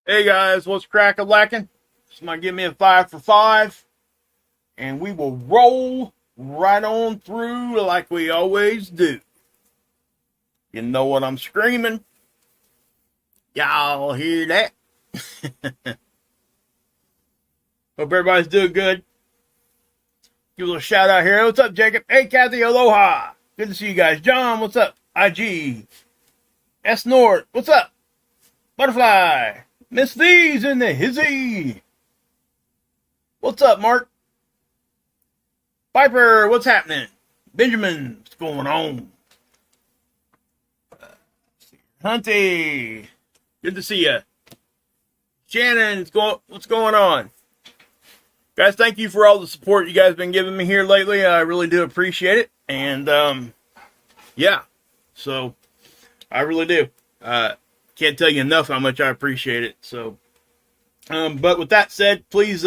Hey guys, what's crack-a-lackin'? Somebody give me a 5 for 5, and we will roll right on through like we always do. You know what I'm screaming? Y'all hear that? Hope everybody's doing good. Give a little shout out here. What's up, Jacob? Hey, Kathy, aloha. Good to see you guys. John, what's up? IG. S. Nord, what's up? Butterfly. Miss V's in the hizzy. What's up, Mark? Piper, what's happening? Benjamin, what's going on? Hunty, good to see you. Shannon, what's going on? Guys, thank you for all the support you guys have been giving me here lately. I really do appreciate it. And, yeah, so I really do. Can't tell you enough how much I appreciate it. So, but with that said, please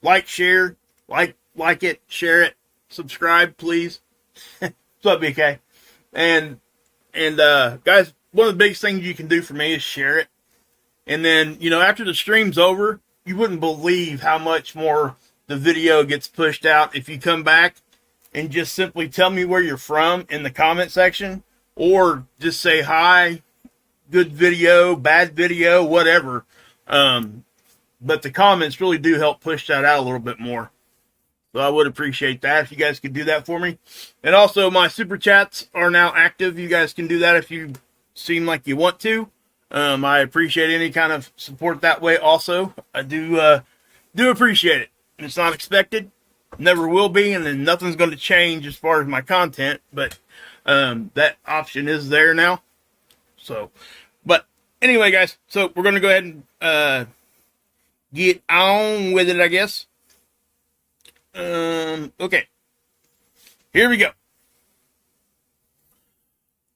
like, share, like it, share it, subscribe, please. What's up, BK? And guys, one of the biggest things you can do for me is share it. And then, you know, after the stream's over, you wouldn't believe how much more the video gets pushed out if you come back and just simply tell me where you're from in the comment section, or just say hi. Good video, bad video, whatever. But the comments really do help push that out a little bit more. So I would appreciate that if you guys could do that for me. And also, my super chats are now active. You guys can do that if you seem like you want to. I appreciate any kind of support that way also. I do appreciate it. It's not expected. Never will be. And then nothing's going to change as far as my content. But that option is there now. So, but anyway, guys, so we're going to go ahead and get on with it, I guess. Okay. Here we go.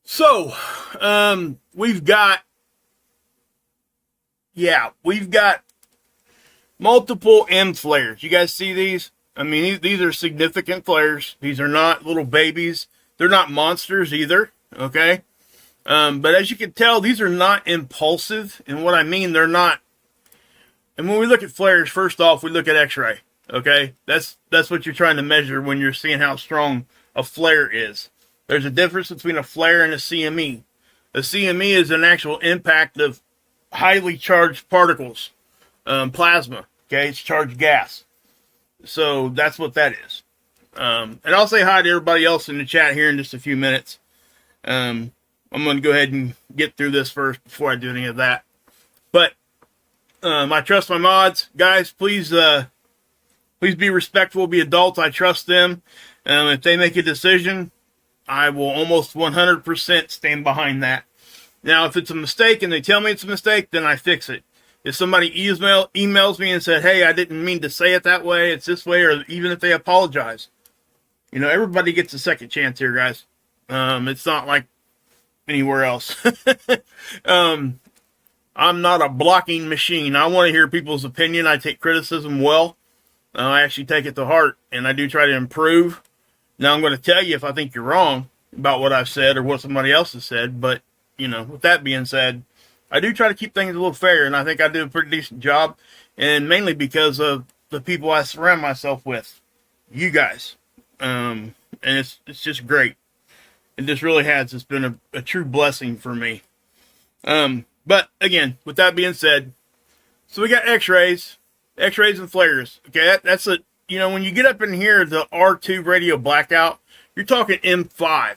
So, we've got multiple M flares. You guys see these? I mean, these are significant flares. These are not little babies. They're not monsters either, okay? But as you can tell, these are not impulsive. And what I mean, they're not. And when we look at flares, first off, we look at X-ray. Okay, that's what you're trying to measure when you're seeing how strong a flare is. There's a difference between a flare and a CME. A CME is an actual impact of highly charged particles, plasma. Okay, it's charged gas. So that's what that is. And I'll say hi to everybody else in the chat here in just a few minutes. I'm going to go ahead and get through this first before I do any of that. But I trust my mods. Guys, please be respectful, be adults. I trust them. If they make a decision, I will almost 100% stand behind that. Now, if it's a mistake and they tell me it's a mistake, then I fix it. If somebody emails me and said, hey, I didn't mean to say it that way, it's this way, or even if they apologize, you know, everybody gets a second chance here, guys. It's not like anywhere else. I'm not a blocking machine. I want to hear people's opinion. I take criticism well. I actually take it to heart, and I do try to improve. Now, I'm going to tell you if I think you're wrong about what I've said or what somebody else has said, but, you know, with that being said, I do try to keep things a little fair, and I think I do a pretty decent job, and mainly because of the people I surround myself with. You guys. And it's just great. It just really has. It's been a true blessing for me. But, again, with that being said, so we got X-rays and flares. Okay, that's a, you know, when you get up in here, the R2 radio blackout, you're talking M5.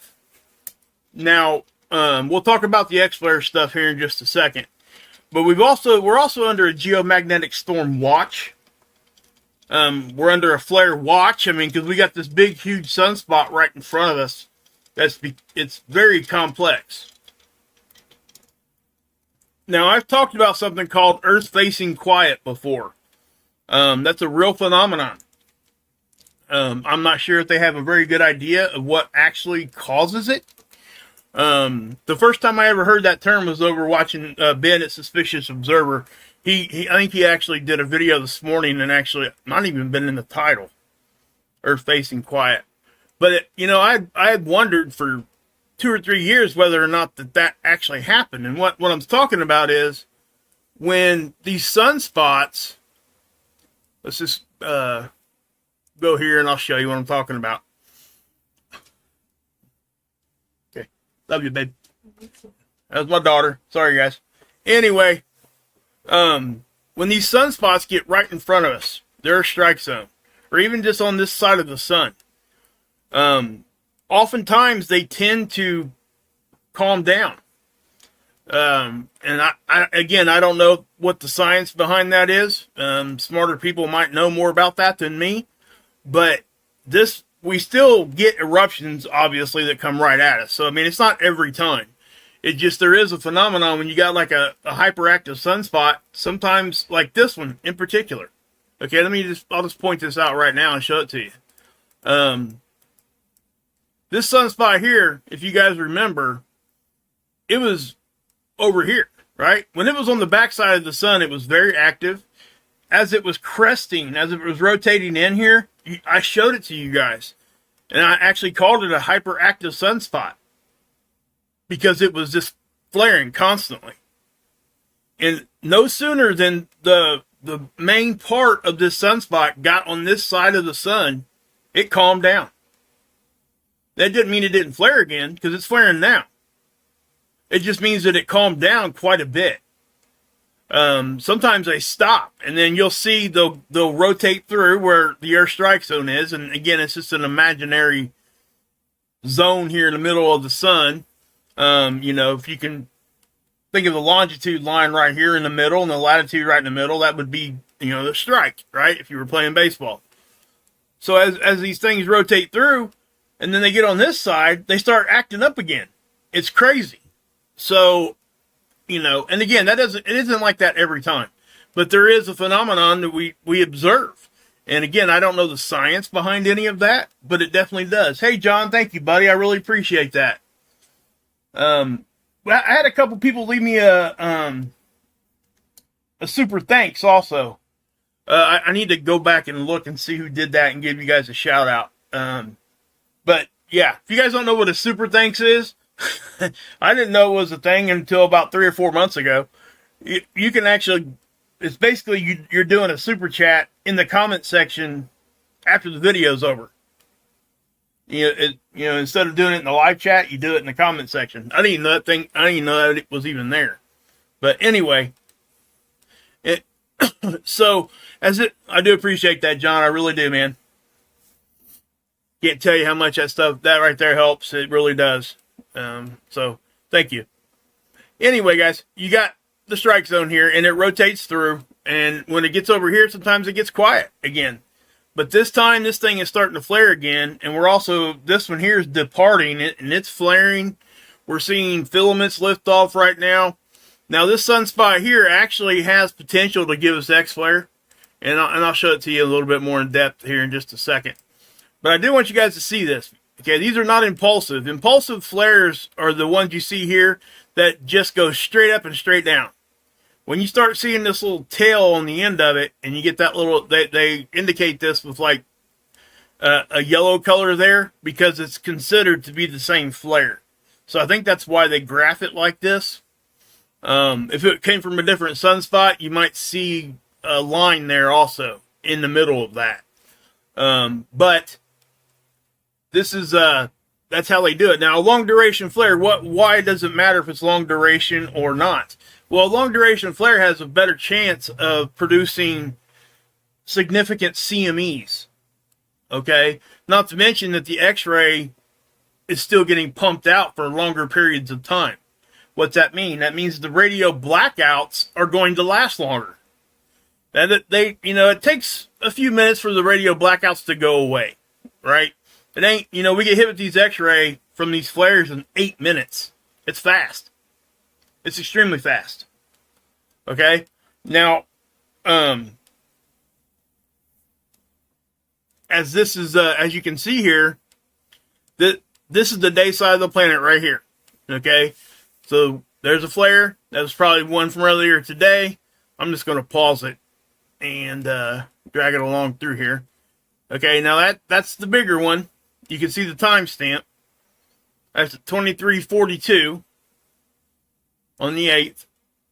Now, we'll talk about the X-flare stuff here in just a second. But we're also under a geomagnetic storm watch. We're under a flare watch. I mean, because we got this big, huge sunspot right in front of us. It's very complex. Now, I've talked about something called Earth-facing quiet before. That's a real phenomenon. I'm not sure if they have a very good idea of what actually causes it. The first time I ever heard that term was over watching Ben at Suspicious Observer. I think he actually did a video this morning, and actually not even been in the title. Earth-facing quiet. But, you know, I had wondered for 2 or 3 years whether or not that actually happened. And what I'm talking about is when these sunspots, let's just go here and I'll show you what I'm talking about. Okay. Love you, babe. That was my daughter. Sorry, guys. Anyway, when these sunspots get right in front of us, they're a strike zone. Or even just on this side of the sun. Oftentimes they tend to calm down. And I don't know what the science behind that is. Smarter people might know more about that than me. But we still get eruptions, obviously, that come right at us. So, I mean, it's not every time. It just, there is a phenomenon when you got like a hyperactive sunspot, sometimes like this one in particular. Okay, I'll just point this out right now and show it to you. This sunspot here, if you guys remember, it was over here, right? When it was on the backside of the sun, it was very active. As it was cresting, as it was rotating in here, I showed it to you guys. And I actually called it a hyperactive sunspot. Because it was just flaring constantly. And no sooner than the main part of this sunspot got on this side of the sun, it calmed down. That didn't mean it didn't flare again, because it's flaring now. It just means that it calmed down quite a bit. Sometimes they stop, and then you'll see they'll rotate through where the Earth strike zone is, and again, it's just an imaginary zone here in the middle of the sun. You know, if you can think of the longitude line right here in the middle and the latitude right in the middle, that would be, you know, the strike, right? If you were playing baseball. So as these things rotate through, and then they get on this side, they start acting up again. It's crazy. So, you know, and again, it isn't like that every time. But there is a phenomenon that we observe. And again, I don't know the science behind any of that, but it definitely does. Hey, John, thank you, buddy. I really appreciate that. I had a couple people leave me a super thanks also. I need to go back and look and see who did that and give you guys a shout out. But yeah, if you guys don't know what a super thanks is, I didn't know it was a thing until about 3 or 4 months ago. You can actually, it's basically you're doing a super chat in the comment section after the video's over. You know, instead of doing it in the live chat, you do it in the comment section. I didn't even know that it was even there. But anyway, so I do appreciate that, John. I really do, man. Can't tell you how much that right there helps. It really does. So thank you. Anyway, guys, you got the strike zone here, and it rotates through. And when it gets over here, sometimes it gets quiet again. But this time, this thing is starting to flare again, and this one here is departing, and it's flaring. We're seeing filaments lift off right now. Now, this sunspot here actually has potential to give us X-flare, and I'll show it to you a little bit more in depth here in just a second. But I do want you guys to see this. Okay, these are not impulsive. Impulsive flares are the ones you see here that just go straight up and straight down. When you start seeing this little tail on the end of it, and you get that little, they indicate this with like a yellow color there, because it's considered to be the same flare. So I think that's why they graph it like this. If it came from a different sunspot, you might see a line there also in the middle of that. But this is, that's how they do it. Now, a long duration flare, why does it matter if it's long duration or not? Well, a long duration flare has a better chance of producing significant CMEs. Okay? Not to mention that the X-ray is still getting pumped out for longer periods of time. What's that mean? That means the radio blackouts are going to last longer. And it takes a few minutes for the radio blackouts to go away, right? It ain't, we get hit with these X-ray from these flares in 8 minutes. It's fast. It's extremely fast. Okay? Now, as this is, as you can see here, this is the day side of the planet right here. Okay? So, there's a flare. That was probably one from earlier today. I'm just going to pause it and drag it along through here. Okay, now that's the bigger one. You can see the timestamp. That's 23:42 on the 8th.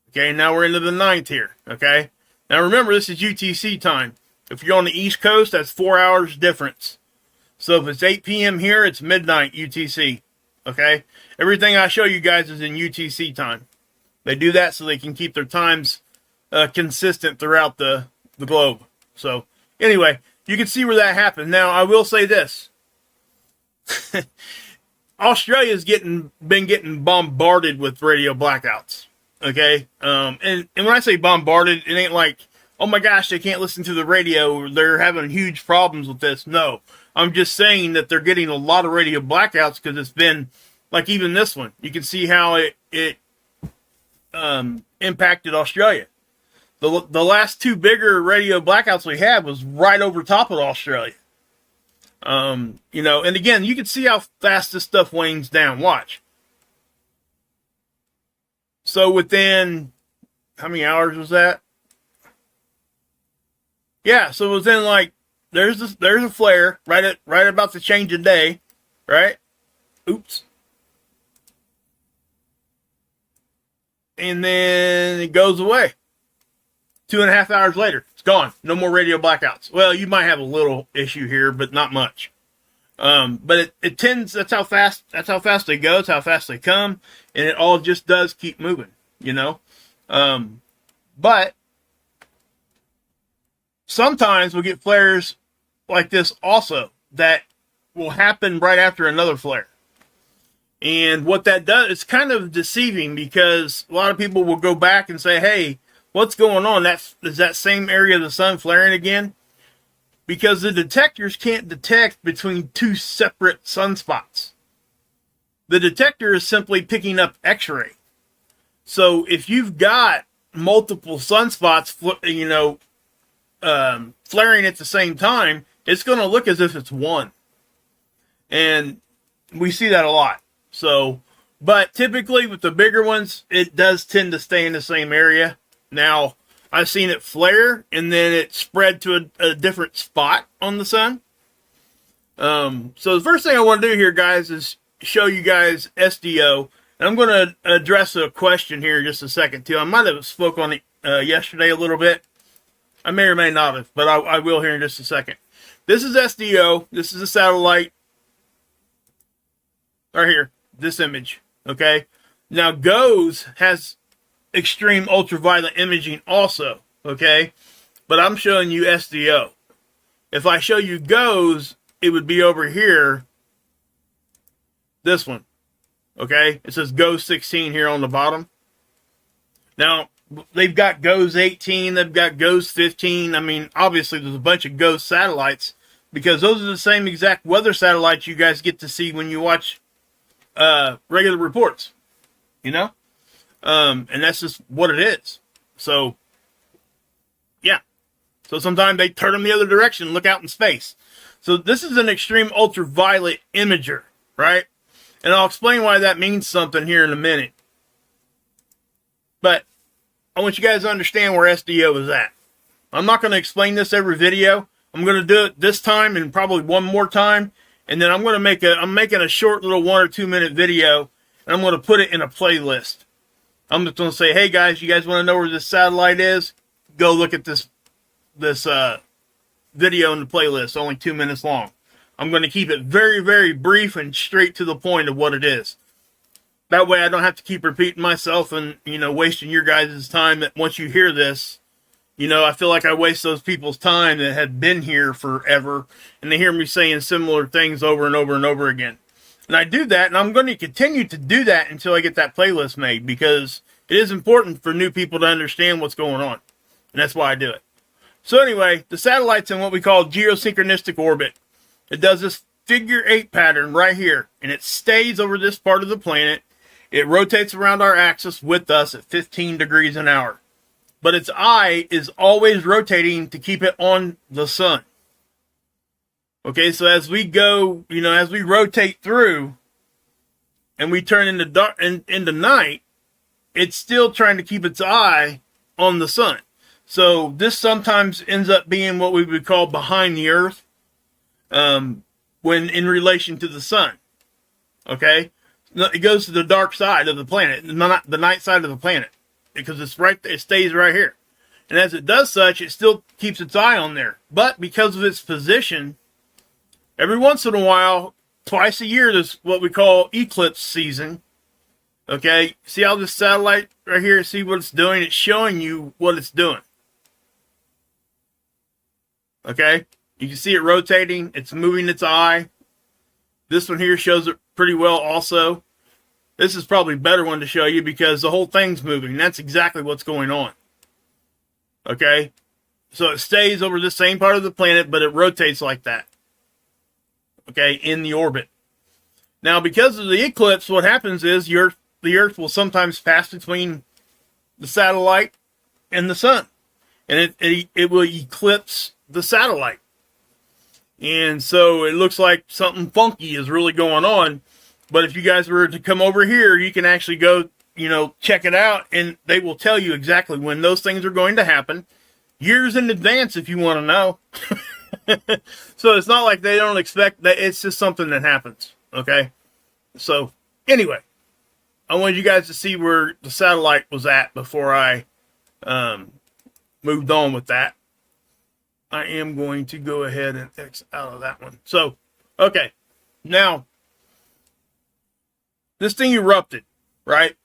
Okay, now we're into the 9th here. Okay, now remember, this is UTC time. If you're on the East Coast, that's 4 hours difference. So if it's 8 p.m. here, it's midnight UTC. Okay, everything I show you guys is in UTC time. They do that so they can keep their times consistent throughout the globe. So anyway, you can see where that happened. Now, I will say this. Australia's been getting bombarded with radio blackouts. Okay? And when I say bombarded, it ain't like, oh my gosh, they can't listen to the radio. They're having huge problems with this. No. I'm just saying that they're getting a lot of radio blackouts because it's been, like even this one. You can see how it impacted Australia. The last two bigger radio blackouts we had was right over top of Australia. And again, you can see how fast this stuff wanes down. Watch. So within, how many hours was that? Yeah, so within like, there's a flare right about the change of day, right? Oops. And then it goes away. 2.5 hours later, it's gone. No more radio blackouts. Well, you might have a little issue here, but not much. But it tends, that's how fast they go, that's how fast they come, and it all just does keep moving, But sometimes we'll get flares like this also that will happen right after another flare. And what that does, it's kind of deceiving because a lot of people will go back and say, hey, what's going on? Is that same area of the sun flaring again? Because the detectors can't detect between two separate sunspots. The detector is simply picking up X-ray. So if you've got multiple sunspots, flaring at the same time, it's going to look as if it's one. And we see that a lot. So, but typically with the bigger ones, it does tend to stay in the same area. Now, I've seen it flare and then it spread to a different spot on the sun. So the first thing I want to do here, guys, is show you guys SDO. And I'm going to address a question here in just a second, too. I might have spoke on it yesterday a little bit. I may or may not have, but I will here in just a second. This is SDO. This is a satellite. Right here. This image. Okay? Now, GOES has extreme ultraviolet imaging also, okay? But I'm showing you SDO. If I show you GOES, it would be over here. This one, okay? It says GOES 16 here on the bottom. Now, they've got GOES 18, they've got GOES 15. I mean, obviously there's a bunch of GOES satellites because those are the same exact weather satellites you guys get to see when you watch regular reports, you know? And that's just what it is. So, yeah. So sometimes they turn them the other direction and look out in space. So this is an extreme ultraviolet imager, right? And I'll explain why that means something here in a minute. But I want you guys to understand where SDO is at. I'm not going to explain this every video. I'm going to do it this time and probably one more time. And then I'm making a short little 1 or 2 minute video. And I'm going to put it in a playlist. I'm just going to say, hey guys, you guys want to know where this satellite is? Go look at this video in the playlist, only 2 minutes long. I'm going to keep it very, very brief and straight to the point of what it is. That way I don't have to keep repeating myself and, wasting your guys' time. That once you hear this, I feel like I waste those people's time that had been here forever, and they hear me saying similar things over and over and over again. And I do that, and I'm going to continue to do that until I get that playlist made, because it is important for new people to understand what's going on. And that's why I do it. So anyway, the satellite's in what we call geosynchronistic orbit. It does this figure 8 pattern right here, and it stays over this part of the planet. It rotates around our axis with us at 15 degrees an hour. But its eye is always rotating to keep it on the sun. Okay, so as we go, as we rotate through and we turn into dark into night, it's still trying to keep its eye on the sun. So this sometimes ends up being what we would call behind the Earth, when in relation to the sun. Okay, it goes to the dark side of the planet, not the night side of the planet, because it stays right here. And as it does such, it still keeps its eye on there. But because of its position, every once in a while, twice a year, there's what we call eclipse season. Okay, see how this satellite right here, see what it's doing? It's showing you what it's doing. Okay, you can see it rotating. It's moving its eye. This one here shows it pretty well also. This is probably a better one to show you because the whole thing's moving. That's exactly what's going on. Okay, so it stays over the same part of the planet, but it rotates like that. Okay, in the orbit. Now, because of the eclipse, what happens is the Earth will sometimes pass between the satellite and the sun. And it will eclipse the satellite. And so it looks like something funky is really going on. But if you guys were to come over here, you can actually go, check it out. And they will tell you exactly when those things are going to happen. Years in advance if you want to know. So it's not like they don't expect that. It's just something that happens. Okay. So anyway, I wanted you guys to see where the satellite was at before I moved on with that. I am going to go ahead and X out of that one. So, okay. Now, this thing erupted, right?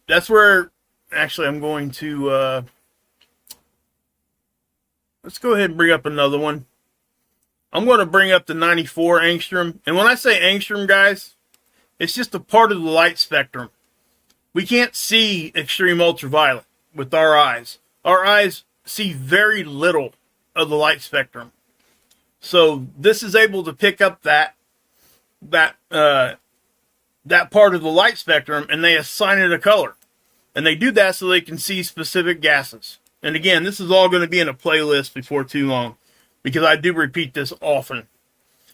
That's where, actually, I'm going to, let's go ahead and bring up another one. I'm going to bring up the 94 angstrom. And when I say angstrom, guys, it's just a part of the light spectrum. We can't see extreme ultraviolet with our eyes. Our eyes see very little of the light spectrum. So this is able to pick up that part of the light spectrum, and they assign it a color. And they do that so they can see specific gases. And again, this is all going to be in a playlist before too long, because I do repeat this often.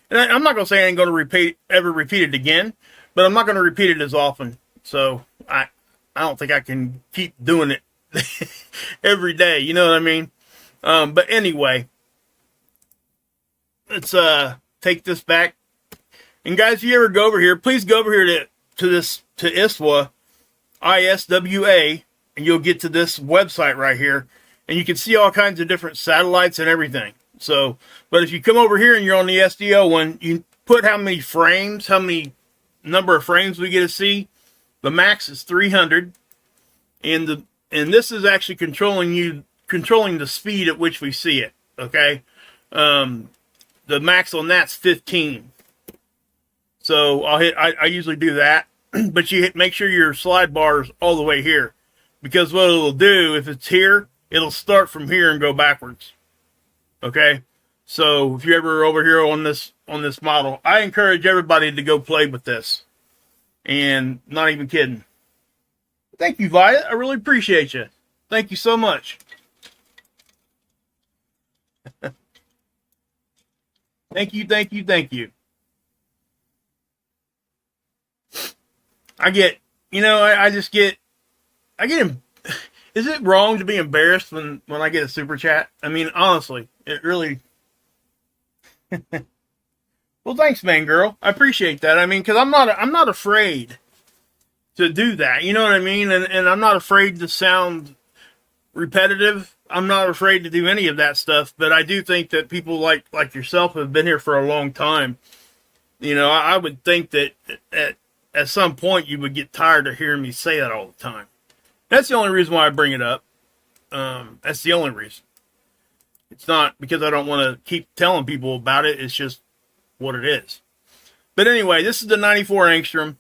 And I'm not going to say I ain't going to ever repeat it again, but I'm not going to repeat it as often. So I don't think I can keep doing it every day. You know what I mean? But anyway, let's take this back. And guys, if you ever go over here, please go over here to ISWA, ISWA, and you'll get to this website right here, and you can see all kinds of different satellites and everything. So, but if you come over here and you're on the SDO one, you put how many number of frames we get to see. The max is 300, and this is actually controlling the speed at which we see it. Okay, the max on that's 15. So I usually do that, but you make sure your slide bar is all the way here, because what it'll do, if it's here, it'll start from here and go backwards. Okay, so if you're ever over here on this model, I encourage everybody to go play with this And not even kidding. Thank you, Violet. I really appreciate you. Thank you so much. Thank you, thank you, thank you. I get, I just get, is it wrong to be embarrassed when I get a super chat? I mean, honestly, it really, well, thanks, man, girl. I appreciate that. I mean, cause I'm not afraid to do that. You know what I mean? And I'm not afraid to sound repetitive. I'm not afraid to do any of that stuff, but I do think that people like yourself have been here for a long time. I would think that at some point you would get tired of hearing me say that all the time. That's the only reason why I bring it up. That's the only reason. It's not because I don't want to keep telling people about it. It's just what it is. But anyway, this is the 94 angstrom.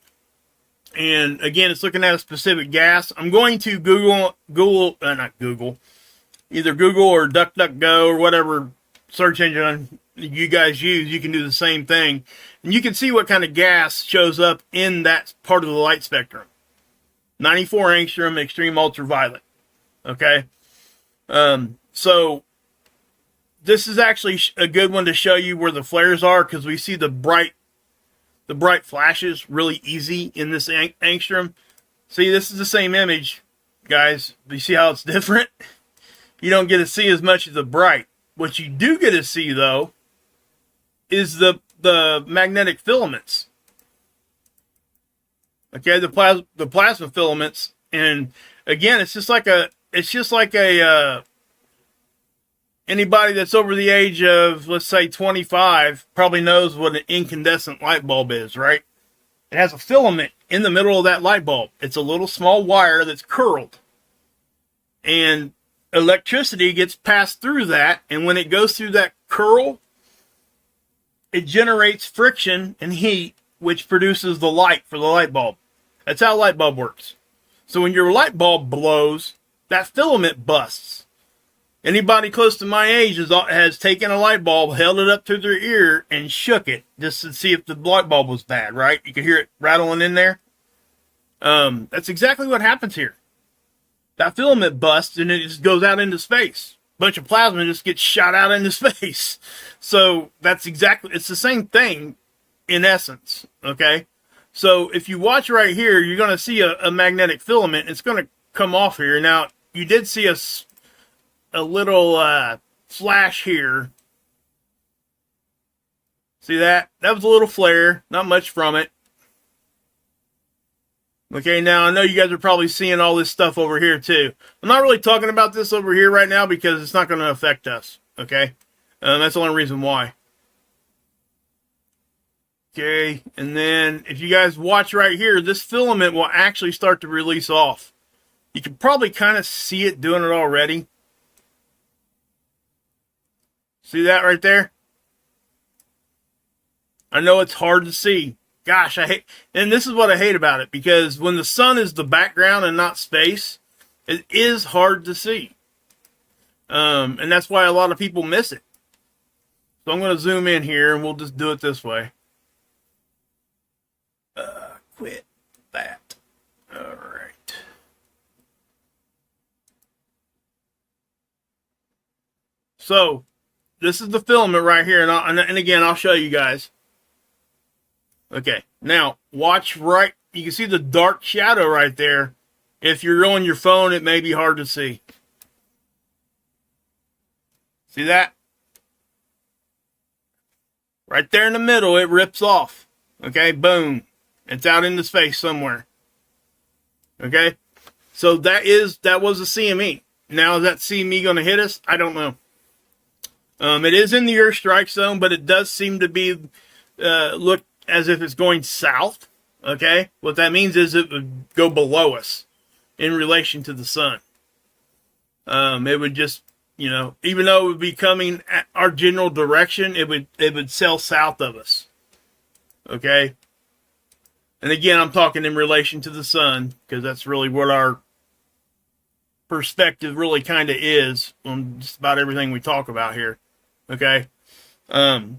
And again, it's looking at a specific gas. I'm going to either Google or DuckDuckGo or whatever search engine you guys use. You can do the same thing. And you can see what kind of gas shows up in that part of the light spectrum. 94 angstrom, extreme ultraviolet. Okay? So, this is actually a good one to show you where the flares are, because we see the bright flashes really easy in this angstrom. See, this is the same image, guys. But you see how it's different? You don't get to see as much of the bright. What you do get to see, though, is the magnetic filaments. Okay, the plasma filaments, and again, it's just like anybody that's over the age of, let's say, 25 probably knows what an incandescent light bulb is, right? It has a filament in the middle of that light bulb. It's a little small wire that's curled. And electricity gets passed through that, and when it goes through that curl, it generates friction and heat, which produces the light for the light bulb. That's how a light bulb works. So when your light bulb blows, that filament busts. Anybody close to my age has taken a light bulb, held it up to their ear, and shook it just to see if the light bulb was bad, right? You could hear it rattling in there. That's exactly what happens here. That filament busts and it just goes out into space. A bunch of plasma just gets shot out into space. So it's the same thing in essence, okay? So if you watch right here, you're going to see a magnetic filament. It's going to come off here. Now, you did see a little flash here. See that? That was a little flare. Not much from it. Okay, now I know you guys are probably seeing all this stuff over here too. I'm not really talking about this over here right now because it's not going to affect us. Okay? That's the only reason why. Okay, and then if you guys watch right here, this filament will actually start to release off. You can probably kind of see it doing it already. See that right there? I know it's hard to see. Gosh, and this is what I hate about it, because when the sun is the background and not space, it is hard to see. And that's why a lot of people miss it. So I'm going to zoom in here and we'll just do it this way. Quit that. All right. So, this is the filament right here, and again, I'll show you guys. Okay, now, watch right, you can see the dark shadow right there. If you're on your phone, it may be hard to see. See that? Right there in the middle, it rips off. Okay, boom. It's out into space somewhere. Okay? So that was a CME. Now, is that CME going to hit us? I don't know. It is in the Earth strike zone, but it does seem to be look as if it's going south. Okay? What that means is it would go below us in relation to the sun. It would just, even though it would be coming at our general direction, it would sail south of us. Okay? And again, I'm talking in relation to the sun, because that's really what our perspective really kind of is on just about everything we talk about here. Okay? But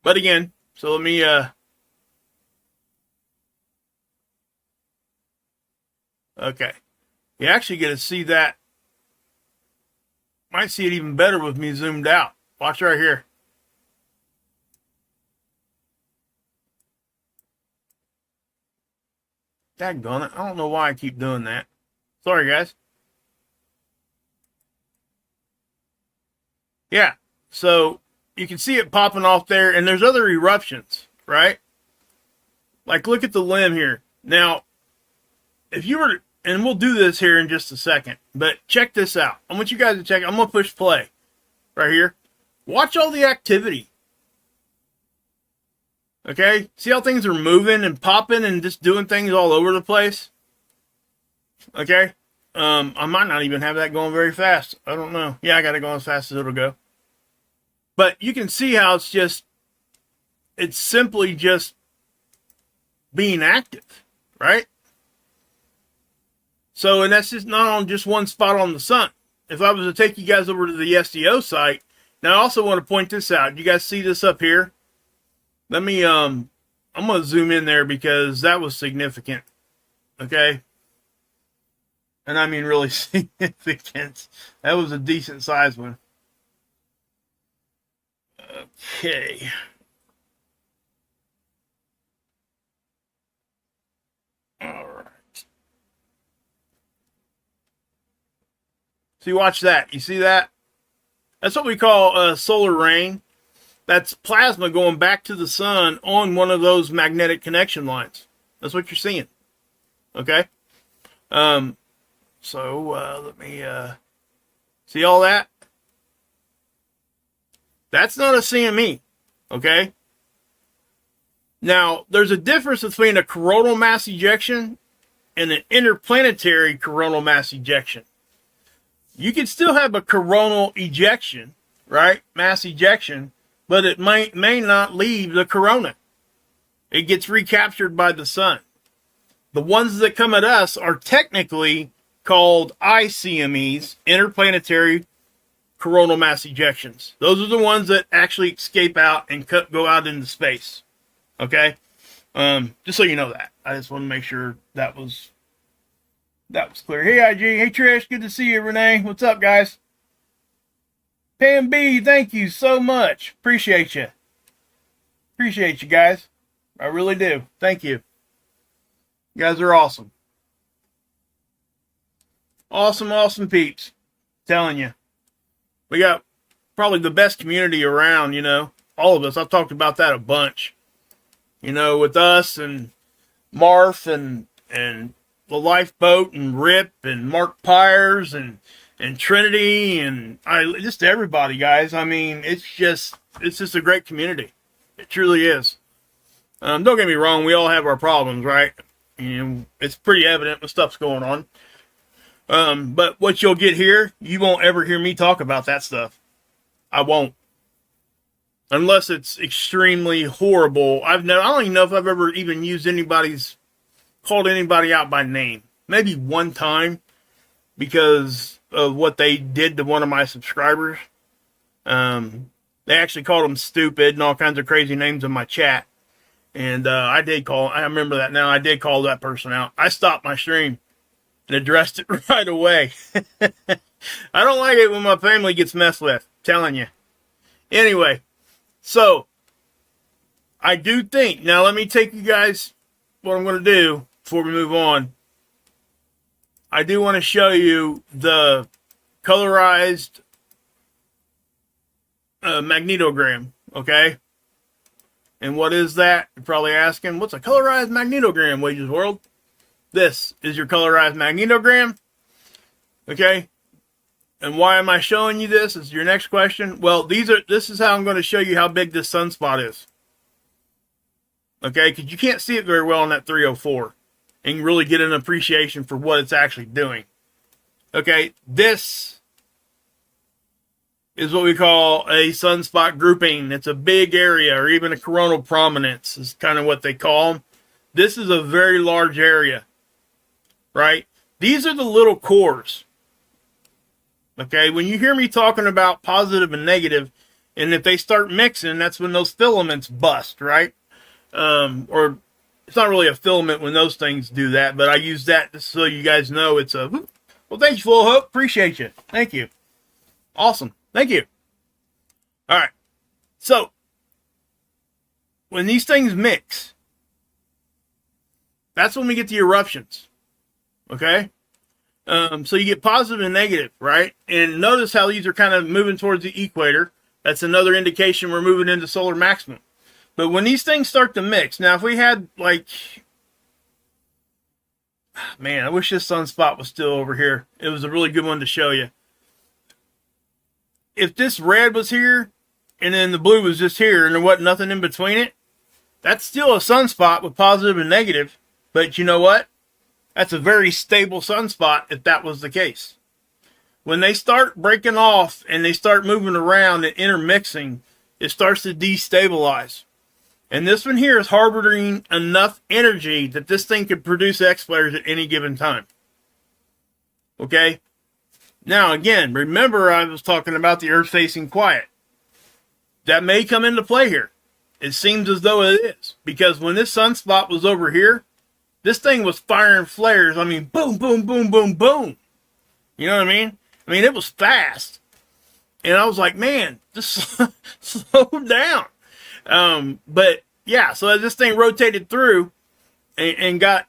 again, so let me Okay. You actually get to see that. Might see it even better with me zoomed out. Watch right here. Daggone it. I don't know why I keep doing that. Sorry, guys. Yeah. So you can see it popping off there, and there's other eruptions, right? Like, look at the limb here. Now, if you were, and we'll do this here in just a second, but check this out. I want you guys to check. I'm going to push play right here. Watch all the activity. Okay? See how things are moving and popping and just doing things all over the place? Okay? I might not even have that going very fast. I don't know. Yeah, I got it going as fast as it'll go. But you can see how it's simply just being active, right? So, and that's just not on just one spot on the sun. If I was to take you guys over to the SDO site, now I also want to point this out. You guys see this up here? Let me, I'm going to zoom in there because that was significant. Okay? And I mean really significant. That was a decent sized one. Okay. All right. So you watch that. You see that? That's what we call solar rain. That's plasma going back to the sun on one of those magnetic connection lines. That's what you're seeing. Okay? So let me see all that. That's not a CME. Okay? Now, there's a difference between a coronal mass ejection and an interplanetary coronal mass ejection. You can still have a coronal ejection, right? Mass ejection, but it may not leave the corona. It gets recaptured by the sun. The ones that come at us are technically called ICMEs, interplanetary coronal mass ejections. Those are the ones that actually escape out and go out into space. Okay? Just so you know that. I just want to make sure that was clear. Hey, IG. Hey, Trish. Good to see you, Renee. What's up, guys? Pam B, thank you so much. Appreciate you. Appreciate you, guys. I really do. Thank you. You guys are awesome. Awesome, awesome peeps. Telling you. We got probably the best community around, you know. All of us. I've talked about that a bunch. You know, with us and Marth and the Lifeboat and Rip and Mark Pyers and Trinity and just everybody, guys. I mean, it's just a great community. It truly is. Don't get me wrong, we all have our problems, right? You know, it's pretty evident what stuff's going on. But what you'll get here, you won't ever hear me talk about that stuff. I won't. Unless it's extremely horrible. I don't even know if I've ever even called anybody out by name. Maybe one time because of what they did to one of my subscribers. They actually called them stupid and all kinds of crazy names in my chat. And I remember that now. I did call that person out. I stopped my stream and addressed it right away. I don't like it when my family gets messed with. I'm telling you. Anyway, so I do think, now let me take you guys, what I'm going to do before we move on. I do want to show you the colorized magnetogram, okay? And what is that? You're probably asking, what's a colorized magnetogram, Wages World? This is your colorized magnetogram, okay? And why am I showing you this? Is your next question. Well, this is how I'm going to show you how big this sunspot is. Okay, because you can't see it very well on that 304 and really get an appreciation for what it's actually doing. Okay, this is what we call a sunspot grouping. It's a big area, or even a coronal prominence is kind of what they call them. This is a very large area, right? These are the little cores. Okay, when you hear me talking about positive and negative, and if they start mixing, that's when those filaments bust, right? Or it's not really a filament when those things do that, but I use that just so you guys know it's a, well, thank you, Full Hope. Appreciate you. Thank you. Awesome. Thank you. All right. So, when these things mix, that's when we get the eruptions. Okay? So you get positive and negative, right? And notice how these are kind of moving towards the equator. That's another indication we're moving into solar maximum. But when these things start to mix, now if we had like, man, I wish this sunspot was still over here. It was a really good one to show you. If this red was here, and then the blue was just here, and there wasn't nothing in between it, that's still a sunspot with positive and negative. But you know what? That's a very stable sunspot if that was the case. When they start breaking off and they start moving around and intermixing, it starts to destabilize. And this one here is harboring enough energy that this thing could produce X-flares at any given time. Okay? Now, again, remember I was talking about the Earth facing quiet. That may come into play here. It seems as though it is. Because when this sunspot was over here, this thing was firing flares. I mean, boom, boom, boom, boom, boom. You know what I mean? I mean, it was fast. And I was like, man, just slow down. But, yeah, so as this thing rotated through and got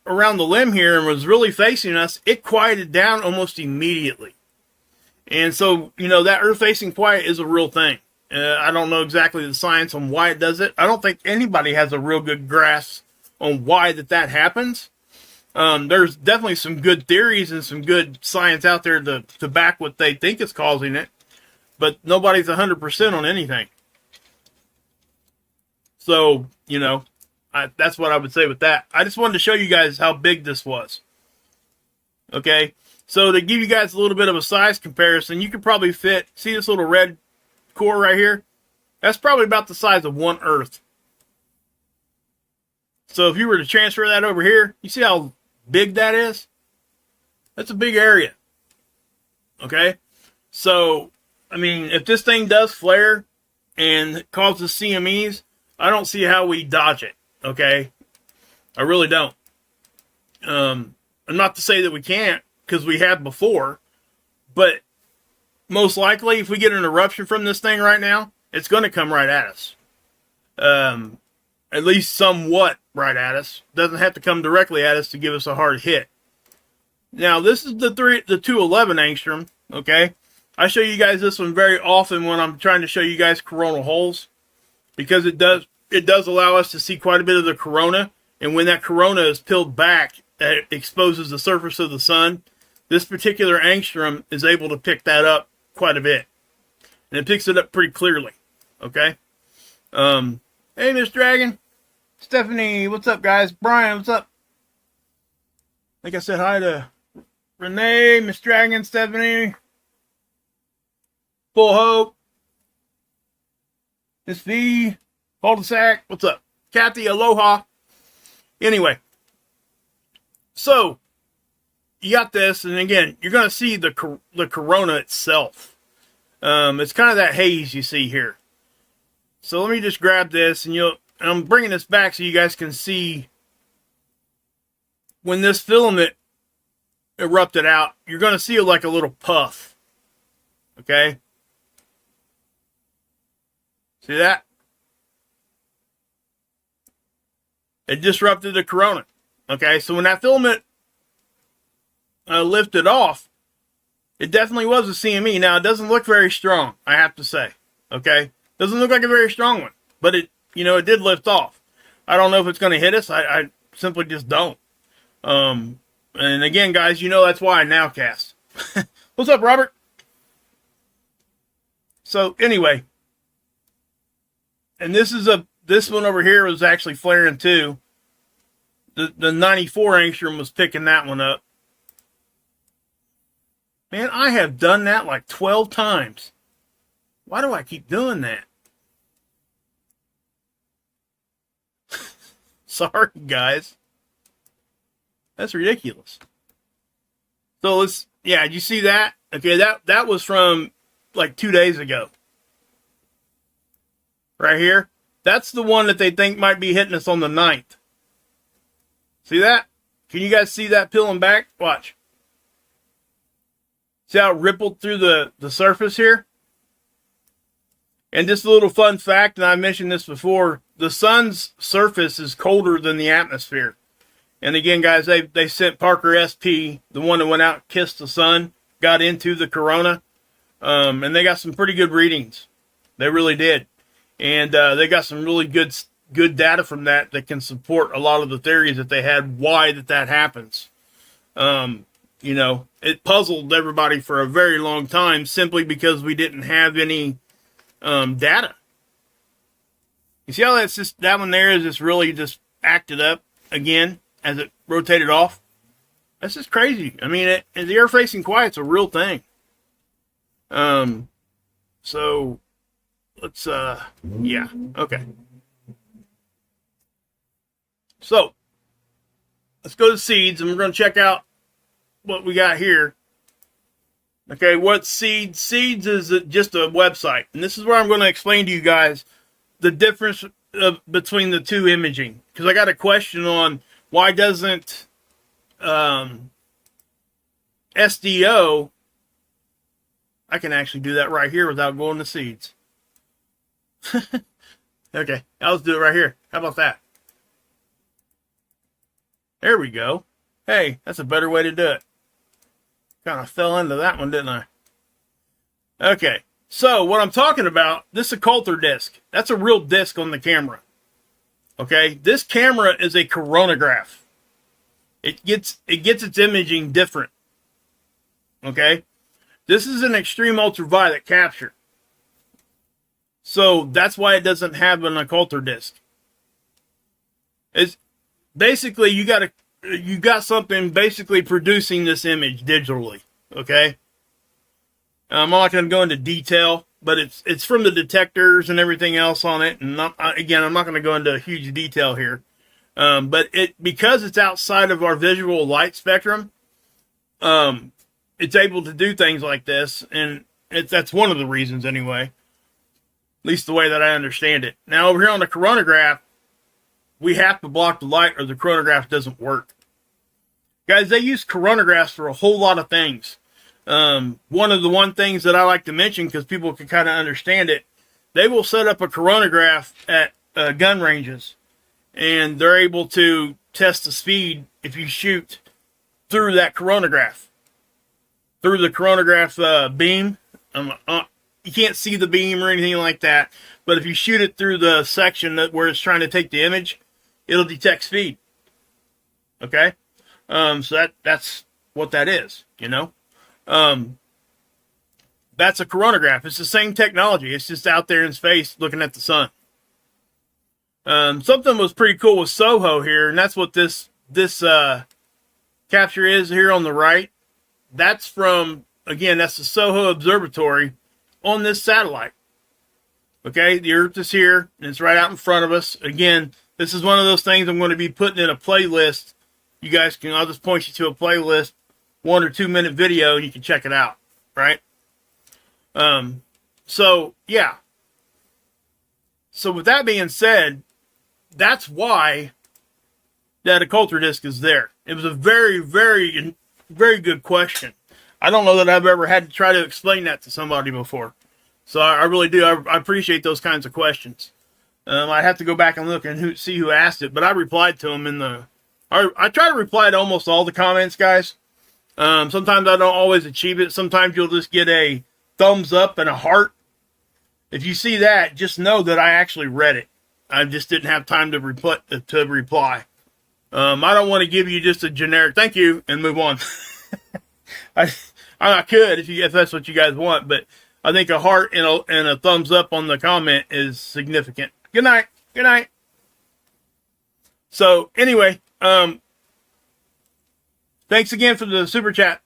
around the limb here and was really facing us, it quieted down almost immediately. And so, you know, that Earth-facing quiet is a real thing. I don't know exactly the science on why it does it. I don't think anybody has a real good grasp on why that happens. There's definitely some good theories and some good science out there to back what they think is causing it. But nobody's 100% on anything. So, you know, that's what I would say with that. I just wanted to show you guys how big this was. Okay? So to give you guys a little bit of a size comparison, you could probably fit, see this little red core right here? That's probably about the size of one Earth. So if you were to transfer that over here, you see how big that is? That's a big area. Okay? So, I mean, if this thing does flare and causes CMEs, I don't see how we dodge it. Okay? I really don't. I'm not to say that we can't, because we have before, but most likely, if we get an eruption from this thing right now, it's going to come right at us. At least somewhat right at us. Doesn't have to come directly at us to give us a hard hit. Now, this is the 211 angstrom, okay? I show you guys this one very often when I'm trying to show you guys coronal holes, because it does allow us to see quite a bit of the corona, and when that corona is peeled back, it exposes the surface of the sun. This particular angstrom is able to pick that up quite a bit. And it picks it up pretty clearly. Okay? Hey, Miss Dragon. Stephanie, what's up, guys? Brian, what's up? I think I said hi to Renee, Miss Dragon, Stephanie. Full Hope. Miss V. Cul-de-sac. What's up? Kathy, aloha. Anyway. So, you got this, and again, you're going to see the corona itself. It's kind of that haze you see here. So let me just grab this, and I'm bringing this back so you guys can see when this filament erupted out. You're going to see like a little puff. Okay? See that? It disrupted the corona. Okay, so when that filament lifted off, it definitely was a CME. Now, it doesn't look very strong, I have to say. Okay? Doesn't look like a very strong one. But it did lift off. I don't know if it's going to hit us. I simply just don't. And again, guys, that's why I nowcast. What's up, Robert? So, anyway. And this one over here was actually flaring too. The 94 angstrom was picking that one up. Man, I have done that like 12 times. Why do I keep doing that? Sorry, guys. That's ridiculous. So did you see that? Okay, that was from like 2 days ago. Right here. That's the one that they think might be hitting us on the 9th. See that? Can you guys see that peeling back? Watch. See how it rippled through the surface here? And just a little fun fact, and I mentioned this before, the sun's surface is colder than the atmosphere. And again, guys, they sent Parker SP, the one that went out and kissed the sun, got into the corona, and they got some pretty good readings. They really did. And they got some really good data from that can support a lot of the theories that they had, why that happens. You know, it puzzled everybody for a very long time simply because we didn't have any data. You see how that one there is just really just acted up again as it rotated off? That's just crazy. I mean, the air facing quiet's a real thing. So let's yeah, okay. So let's go to seeds, and we're going to check out what we got here. Okay, what seeds? Seeds is just a website, and this is where I'm going to explain to you guys the difference between the two imaging, because I got a question on why doesn't SDO. I can actually do that right here without going to seeds. Okay, I'll just do it right here. How about that? There we go. Hey, that's a better way to do it. Kind of fell into that one, didn't I? Okay, so what I'm talking about, this occulter disc. That's a real disc on the camera. Okay, this camera is a coronagraph. It gets its imaging different. Okay, this is an extreme ultraviolet capture. So that's why it doesn't have an occulter disc. It's basically you got something basically producing this image digitally. Okay, I'm not going to go into detail, but it's from the detectors and everything else on it. And again, I'm not going to go into huge detail here, but because it's outside of our visual light spectrum, it's able to do things like this, and that's one of the reasons anyway. At least the way that I understand it. Now over here on the coronagraph, we have to block the light or the coronagraph doesn't work. Guys, they use coronagraphs for a whole lot of things. One of the things that I like to mention, because people can kind of understand it, they will set up a coronagraph at gun ranges, and they're able to test the speed if you shoot through that coronagraph. Through the coronagraph beam. You can't see the beam or anything like that, but if you shoot it through the section where it's trying to take the image, it'll detect speed. Okay? So that's what that is, you know? That's a coronagraph. It's the same technology. It's just out there in space looking at the sun. Something was pretty cool with Soho here, and that's what this capture is here on the right. That's from, again, that's the Soho Observatory on this satellite. Okay, the Earth is here, and it's right out in front of us. Again, this is one of those things I'm going to be putting in a playlist. You guys can, I'll just point you to a playlist, 1 or 2 minute video, and you can check it out, right? So, yeah. So with that being said, that's why that occulter disc is there. It was a very, very, very good question. I don't know that I've ever had to try to explain that to somebody before. So I really do. I appreciate those kinds of questions. I have to go back and look and see who asked it, but I replied to them in the... I try to reply to almost all the comments, guys. Sometimes I don't always achieve it. Sometimes you'll just get a thumbs up and a heart. If you see that, just know that I actually read it. I just didn't have time to reply. I don't want to give you just a generic thank you and move on. I could if that's what you guys want, but I think a heart and a thumbs up on the comment is significant. Good night. Good night. So anyway, thanks again for the super chat.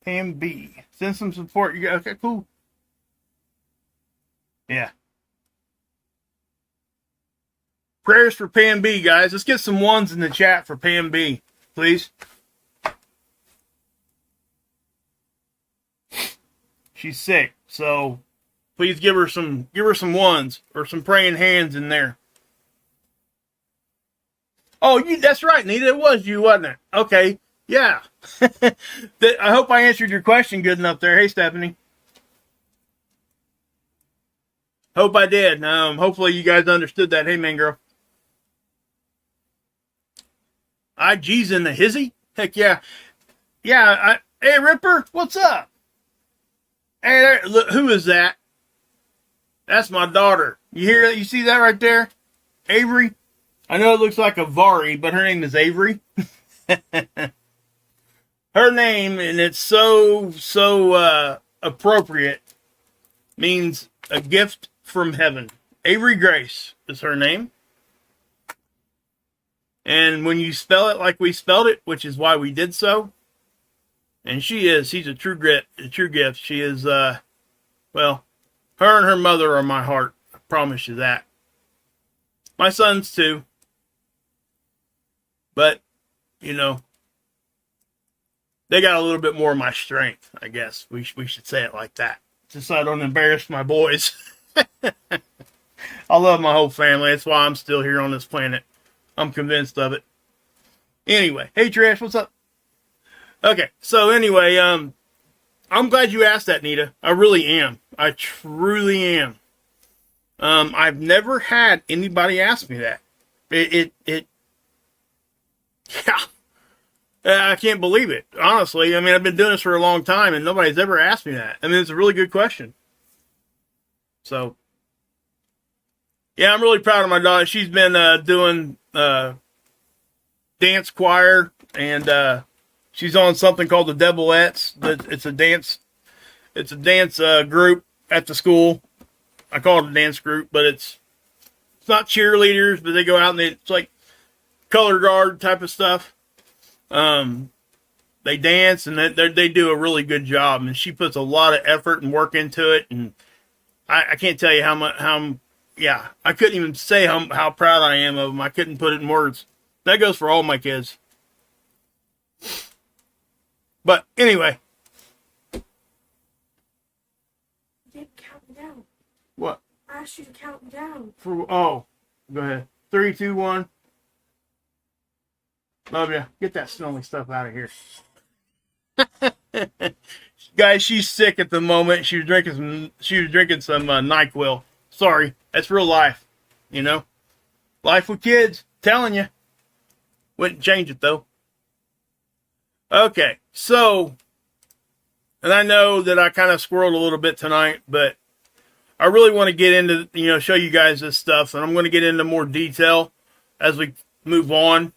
Pam B. Send some support. Okay, cool. Yeah. Prayers for Pam B, guys. Let's get some ones in the chat for Pam B, please. She's sick, so please give her some ones or some praying hands in there. Oh, that's right, Nita. It was you, wasn't it? Okay. Yeah. I hope I answered your question good enough there. Hey, Stephanie. Hope I did. Hopefully you guys understood that. Hey, man, girl. IG's in the hizzy? Heck yeah. Yeah. Hey, Ripper, what's up? Hey, look, who is that? That's my daughter. You hear that? You see that right there? Avery? I know it looks like a Vari, but her name is Avery. Her name, and it's so appropriate, means a gift from heaven. Avery Grace is her name. And when you spell it like we spelled it, which is why we did so, and she's a true gift. She is, well, her and her mother are my heart. I promise you that. My sons too. But, you know, they got a little bit more of my strength, I guess. We should say it like that. Just so I don't embarrass my boys. I love my whole family. That's why I'm still here on this planet. I'm convinced of it. Anyway, hey Trish, what's up? Okay, so anyway, I'm glad you asked that, Nita. I really am. I truly am. I've never had anybody ask me that. Yeah. I can't believe it, honestly. I mean, I've been doing this for a long time, and nobody's ever asked me that. I mean, it's a really good question. So, yeah, I'm really proud of my daughter. She's been doing dance choir, and she's on something called the Devilettes. It's a dance group at the school. I call it a dance group, but it's not cheerleaders, but they go out and it's like color guard type of stuff. They dance and they do a really good job, and she puts a lot of effort and work into it. And I can't tell you how much, yeah, I couldn't even say how proud I am of them. I couldn't put it in words. That goes for all my kids. But anyway. You didn't count me down. What? I asked you to count me down. Go ahead. 3, 2, 1. Love ya. Get that smelly stuff out of here. Guys, she's sick at the moment. She was drinking some NyQuil. Sorry, that's real life. You know, life with kids. Telling you, wouldn't change it though. Okay, so, and I know that I kind of squirreled a little bit tonight, but I really want to get into, show you guys this stuff, and I'm going to get into more detail as we move on.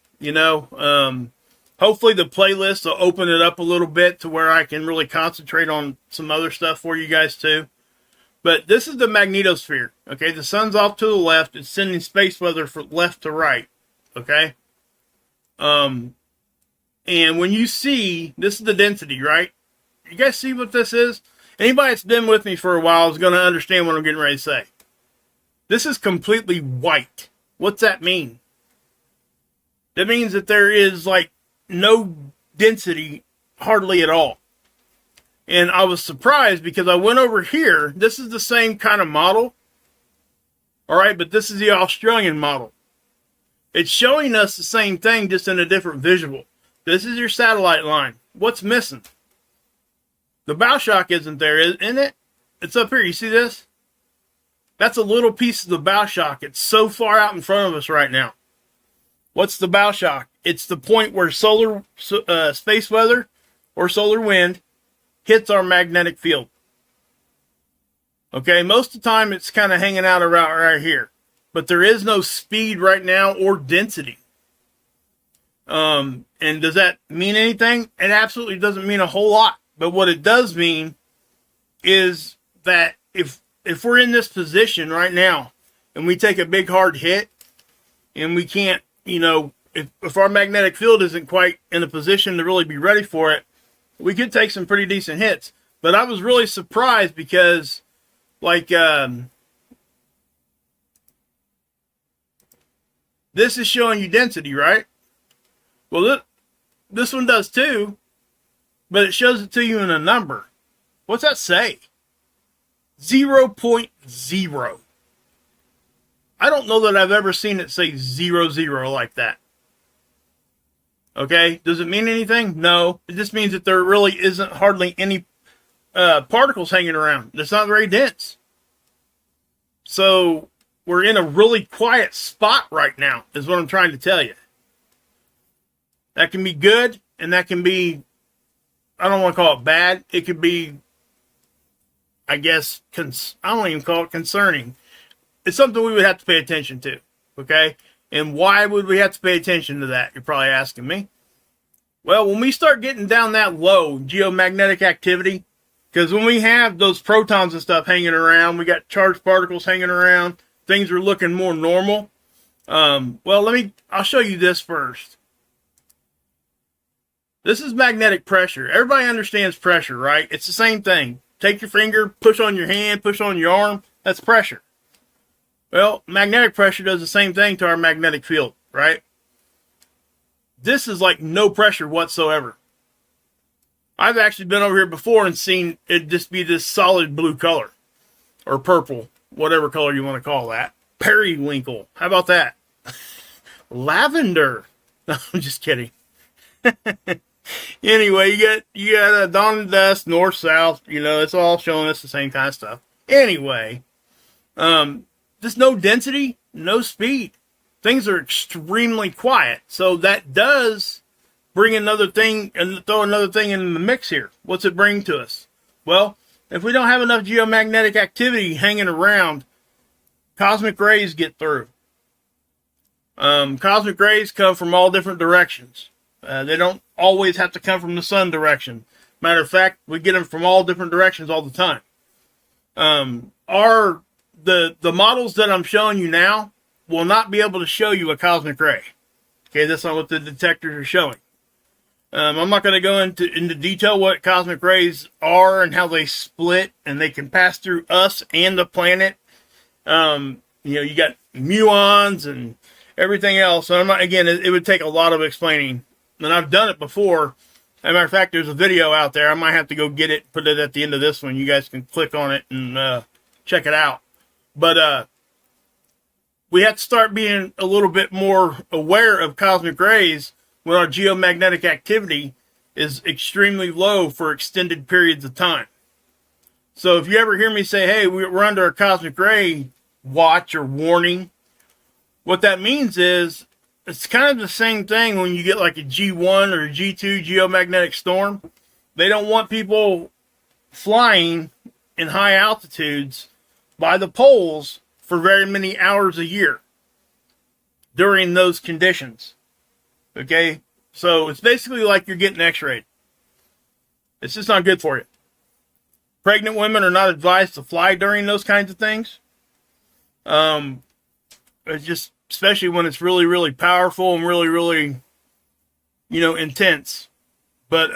Hopefully the playlist will open it up a little bit to where I can really concentrate on some other stuff for you guys too. But this is the magnetosphere. Okay, the sun's off to the left. It's sending space weather from left to right. Okay. And when you see, this is the density, right? You guys see what this is? Anybody that's been with me for a while is going to understand what I'm getting ready to say. This is completely white. What's that mean? That means that there is like no density hardly at all. And I was surprised because I went over here. This is the same kind of model. All right, but this is the Australian model. It's showing us the same thing, just in a different visual. This is your satellite line. What's missing? The bow shock isn't there, isn't it? It's up here. You see this? That's a little piece of the bow shock. It's so far out in front of us right now. What's the bow shock? It's the point where solar space weather or solar wind hits our magnetic field. Okay, most of the time it's kind of hanging out around right here. But there is no speed right now or density. And does that mean anything? It absolutely doesn't mean a whole lot. But what it does mean is that if we're in this position right now and we take a big hard hit and we can't, if our magnetic field isn't quite in a position to really be ready for it, we could take some pretty decent hits. But I was really surprised because, like, this is showing you density, right? Well, this one does too, but it shows it to you in a number. What's that say? 0.0. I don't know that I've ever seen it say 00 like that. Okay, does it mean anything? No. It just means that there really isn't hardly any particles hanging around. It's not very dense. So we're in a really quiet spot right now, is what I'm trying to tell you. That can be good, and that can be, I don't want to call it bad. It could be, I guess, I don't even call it concerning. It's something we would have to pay attention to, okay? And why would we have to pay attention to that? You're probably asking me. Well, when we start getting down that low geomagnetic activity, because when we have those protons and stuff hanging around, we got charged particles hanging around, things are looking more normal. Well, I'll show you this first. This is magnetic pressure. Everybody understands pressure, right? It's the same thing. Take your finger, push on your hand, push on your arm. That's pressure. Well, magnetic pressure does the same thing to our magnetic field, right? This is like no pressure whatsoever. I've actually been over here before and seen it just be this solid blue color. Or purple, whatever color you want to call that. Periwinkle. How about that? Lavender. No, I'm just kidding. Anyway, you got a dawn and dusk, north, south. You know, it's all showing us the same kind of stuff. Anyway, just no density, no speed. Things are extremely quiet. So that does bring another thing and throw another thing in the mix here. What's it bring to us? Well, if we don't have enough geomagnetic activity hanging around, cosmic rays get through. Cosmic rays come from all different directions. They don't always have to come from the sun direction. Matter of fact, we get them from all different directions all the time. The models that I'm showing you now will not be able to show you a cosmic ray. Okay, that's not what the detectors are showing. I'm not going to go into detail what cosmic rays are and how they split, and they can pass through us and the planet. You got muons and everything else. So it would take a lot of explaining. And I've done it before. As a matter of fact, there's a video out there. I might have to go get it, put it at the end of this one. You guys can click on it and check it out. But we have to start being a little bit more aware of cosmic rays when our geomagnetic activity is extremely low for extended periods of time. So if you ever hear me say, hey, we're under a cosmic ray watch or warning, what that means is it's kind of the same thing when you get like a G1 or a G2 geomagnetic storm. They don't want people flying in high altitudes by the poles for very many hours a year during those conditions. Okay? So it's basically like you're getting x-rayed. It's just not good for you. Pregnant women are not advised to fly during those kinds of things. It's just, especially when it's really, really powerful and really, really, intense. But,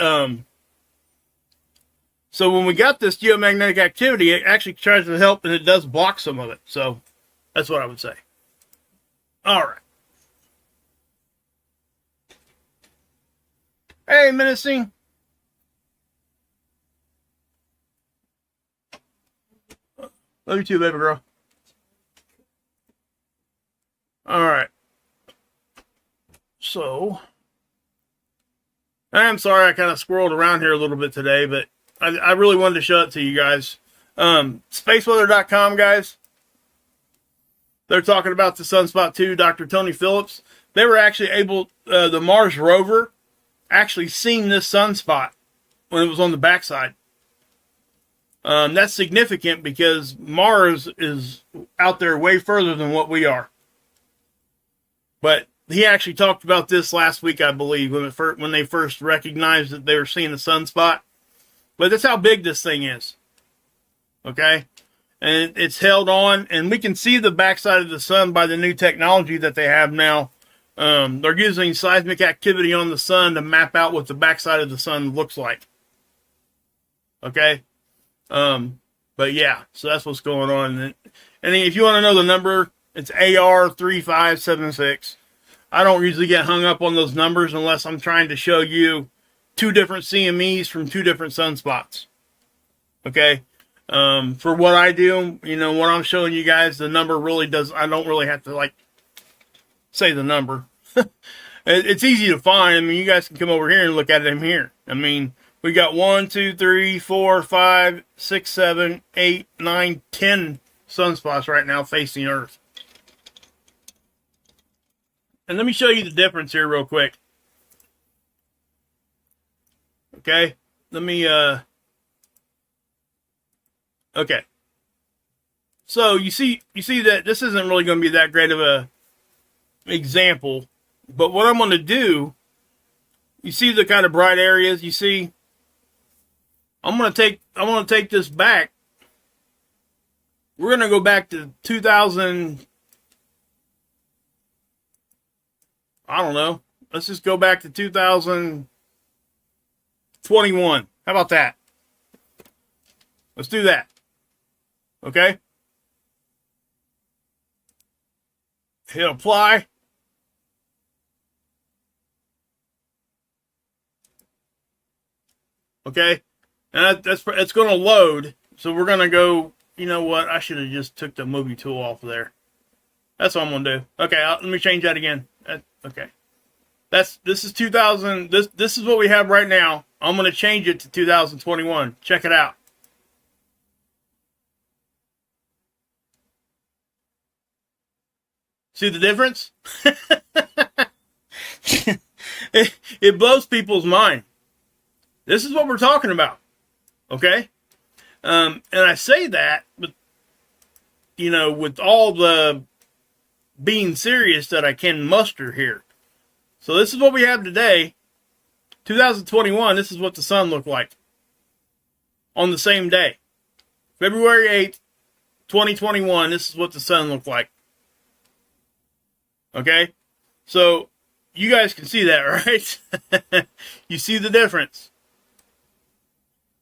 so when we got this geomagnetic activity, it actually tries to help and it does block some of it. So that's what I would say. All right. Hey, Menacing. Love you too, baby girl. All right. So, I'm sorry I kind of squirreled around here a little bit today, but I really wanted to show it to you guys. Spaceweather.com, guys. They're talking about the Sunspot 2, Dr. Tony Phillips. They were actually able, the Mars rover actually seen this sunspot when it was on the backside. That's significant because Mars is out there way further than what we are. But he actually talked about this last week, I believe, when they first recognized that they were seeing the sunspot. But that's how big this thing is. Okay? And it's held on, and we can see the backside of the sun by the new technology that they have now. They're using seismic activity on the sun to map out what the backside of the sun looks like. Okay? But yeah, so that's what's going on. And if you want to know the number, it's AR3576. I don't usually get hung up on those numbers unless I'm trying to show you two different CMEs from two different sunspots. Okay? For what I do, what I'm showing you guys, the number really does, I don't really have to say the number. It's easy to find. I mean, you guys can come over here and look at them here. I mean, we got 1, 2, 3, 4, 5, 6, 7, 8, 9, 10 sunspots right now facing Earth. And let me show you the difference here real quick. Okay, let me, okay. So you see that this isn't really going to be that great of a example, but what I'm going to do, you see the kind of bright areas, you see, I'm going to take this back. We're going to go back to 2000, I don't know. Let's just go back to 2021. How about that? Let's do that. Okay? Hit apply. Okay? And that's going to load. So we're going to go, you know what? I should have just took the movie tool off of there. That's what I'm going to do. Okay, let me change that again. Okay. This is 2000. This is what we have right now. I'm going to change it to 2021. Check it out. See the difference? It blows people's mind. This is what we're talking about. Okay? And I say that, but, you know, with all the being serious that I can muster here. So this is what we have today. 2021, this is what the sun looked like on the same day. February 8th, 2021, this is what the sun looked like. Okay? So you guys can see that, right? You see the difference.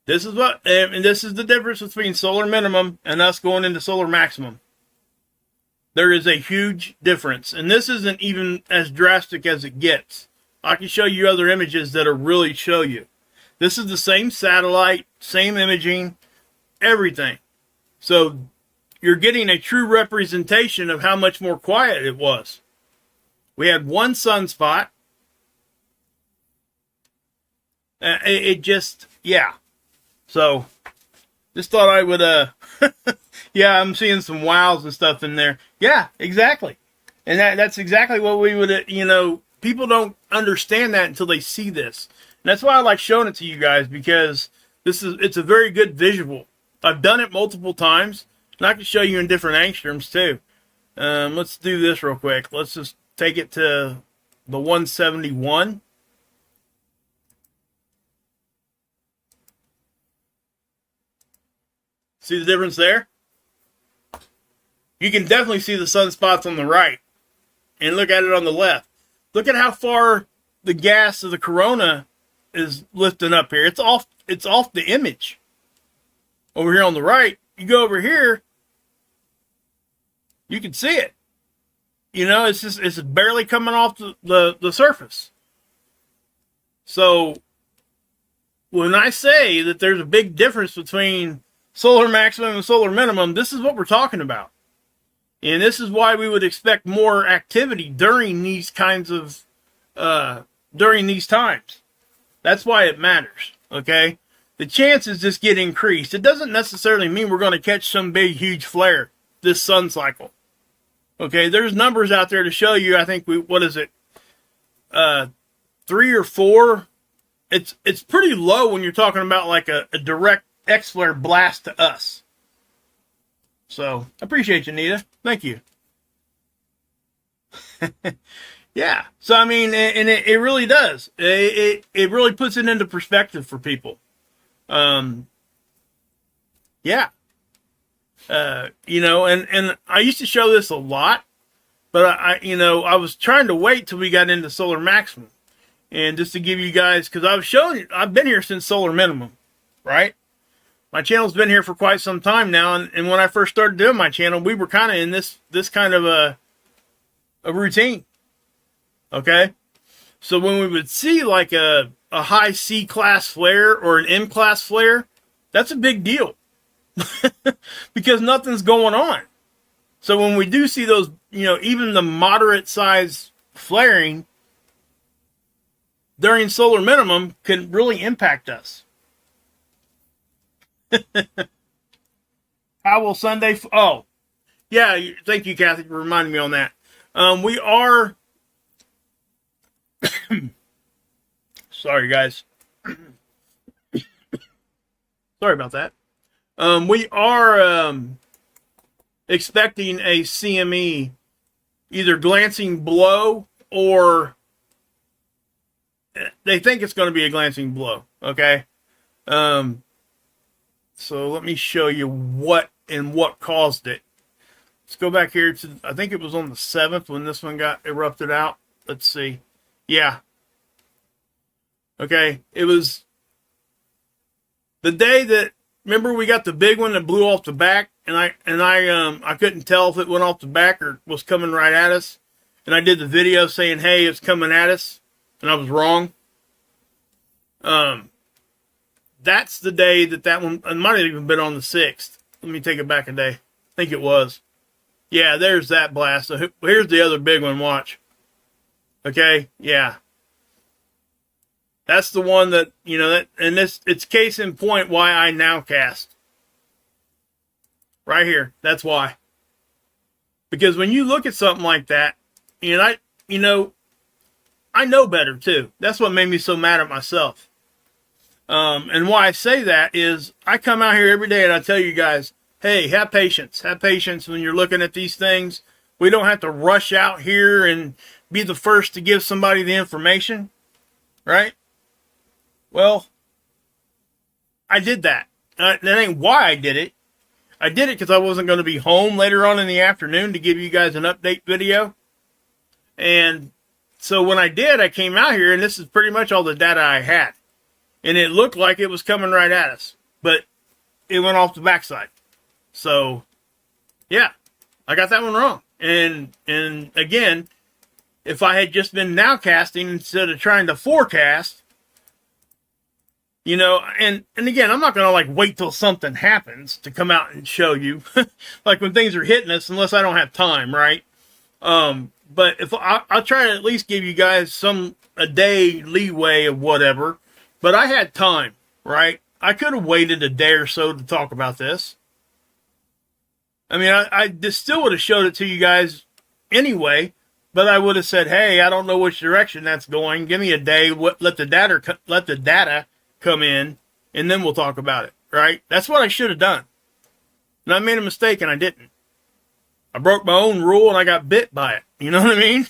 This is what, and this is the difference between solar minimum and us going into solar maximum. There is a huge difference, and this isn't even as drastic as it gets. I can show you other images that'll really show you. This is the same satellite, same imaging, everything. So you're getting a true representation of how much more quiet it was. We had one sunspot. It just, yeah. So just thought I would, yeah, I'm seeing some wows and stuff in there. Yeah, exactly. And that's exactly what we would, you know, people don't understand that until they see this. And that's why I like showing it to you guys, because it's a very good visual. I've done it multiple times, and I can show you in different angstroms too. Let's do this real quick. Let's just take it to the 171. See the difference there? You can definitely see the sunspots on the right. And look at it on the left. Look at how far the gas of the corona is lifting up here. It's off the image. Over here on the right, you go over here, you can see it. You know, it's barely coming off the surface. So when I say that there's a big difference between solar maximum and solar minimum, this is what we're talking about. And this is why we would expect more activity during these kinds of, during these times. That's why it matters, okay? The chances just get increased. It doesn't necessarily mean we're going to catch some big, huge flare this sun cycle. Okay, there's numbers out there to show you, I think, what is it? 3 or 4. It's pretty low when you're talking about like a direct X-flare blast to us. So, I appreciate you, Nita. Thank you. Yeah. So, I mean, and it really does. It really puts it into perspective for people. Yeah. You know, and I used to show this a lot, but I was trying to wait till we got into solar maximum. And just to give you guys, because I've been here since solar minimum, right? My channel's been here for quite some time now, and when I first started doing my channel, we were kind of in this kind of a routine. Okay? So when we would see like a high C-class flare or an M-class flare, that's a big deal. Because nothing's going on. So when we do see those, you know, even the moderate size flaring, during solar minimum can really impact us. How will Sunday... Oh, yeah, thank you, Kathy, for reminding me on that. We are... Sorry, guys. Sorry about that. We are expecting a CME, either glancing blow or they think it's going to be a glancing blow. Okay. So let me show you what caused it. Let's go back here to, I think it was on the 7th when this one got erupted out. Let's see. Yeah. Okay. It was the day that, remember we got the big one that blew off the back, and I couldn't tell if it went off the back or was coming right at us. And I did the video saying, hey, it's coming at us. And I was wrong. That's the day that one, it might have even been on the 6th. Let me take it back a day. I think it was. Yeah, there's that blast. So here's the other big one, watch. Okay, yeah. That's the one that, you know, that, and it's case in point why I now cast. Right here. That's why. Because when you look at something like that, and I know better too. That's what made me so mad at myself. And why I say that is I come out here every day and I tell you guys, hey, have patience. Have patience when you're looking at these things. We don't have to rush out here and be the first to give somebody the information. Right? Well, I did that. That ain't why I did it. I did it because I wasn't going to be home later on in the afternoon to give you guys an update video. And so when I did, I came out here, and this is pretty much all the data I had. And it looked like it was coming right at us. But it went off the backside. So, yeah, I got that one wrong. And again, if I had just been nowcasting instead of trying to forecast, you know, and again, I'm not going to like wait till something happens to come out and show you like when things are hitting us, unless I don't have time, right? But if I'll try to at least give you guys a day leeway of whatever, but I had time, right? I could have waited a day or so to talk about this. I mean, I just still would have showed it to you guys anyway, but I would have said, hey, I don't know which direction that's going. Give me a day. Let the data come in, and then we'll talk about it, right? That's what I should have done. And I made a mistake, and I didn't. I broke my own rule, and I got bit by it. You know what I mean?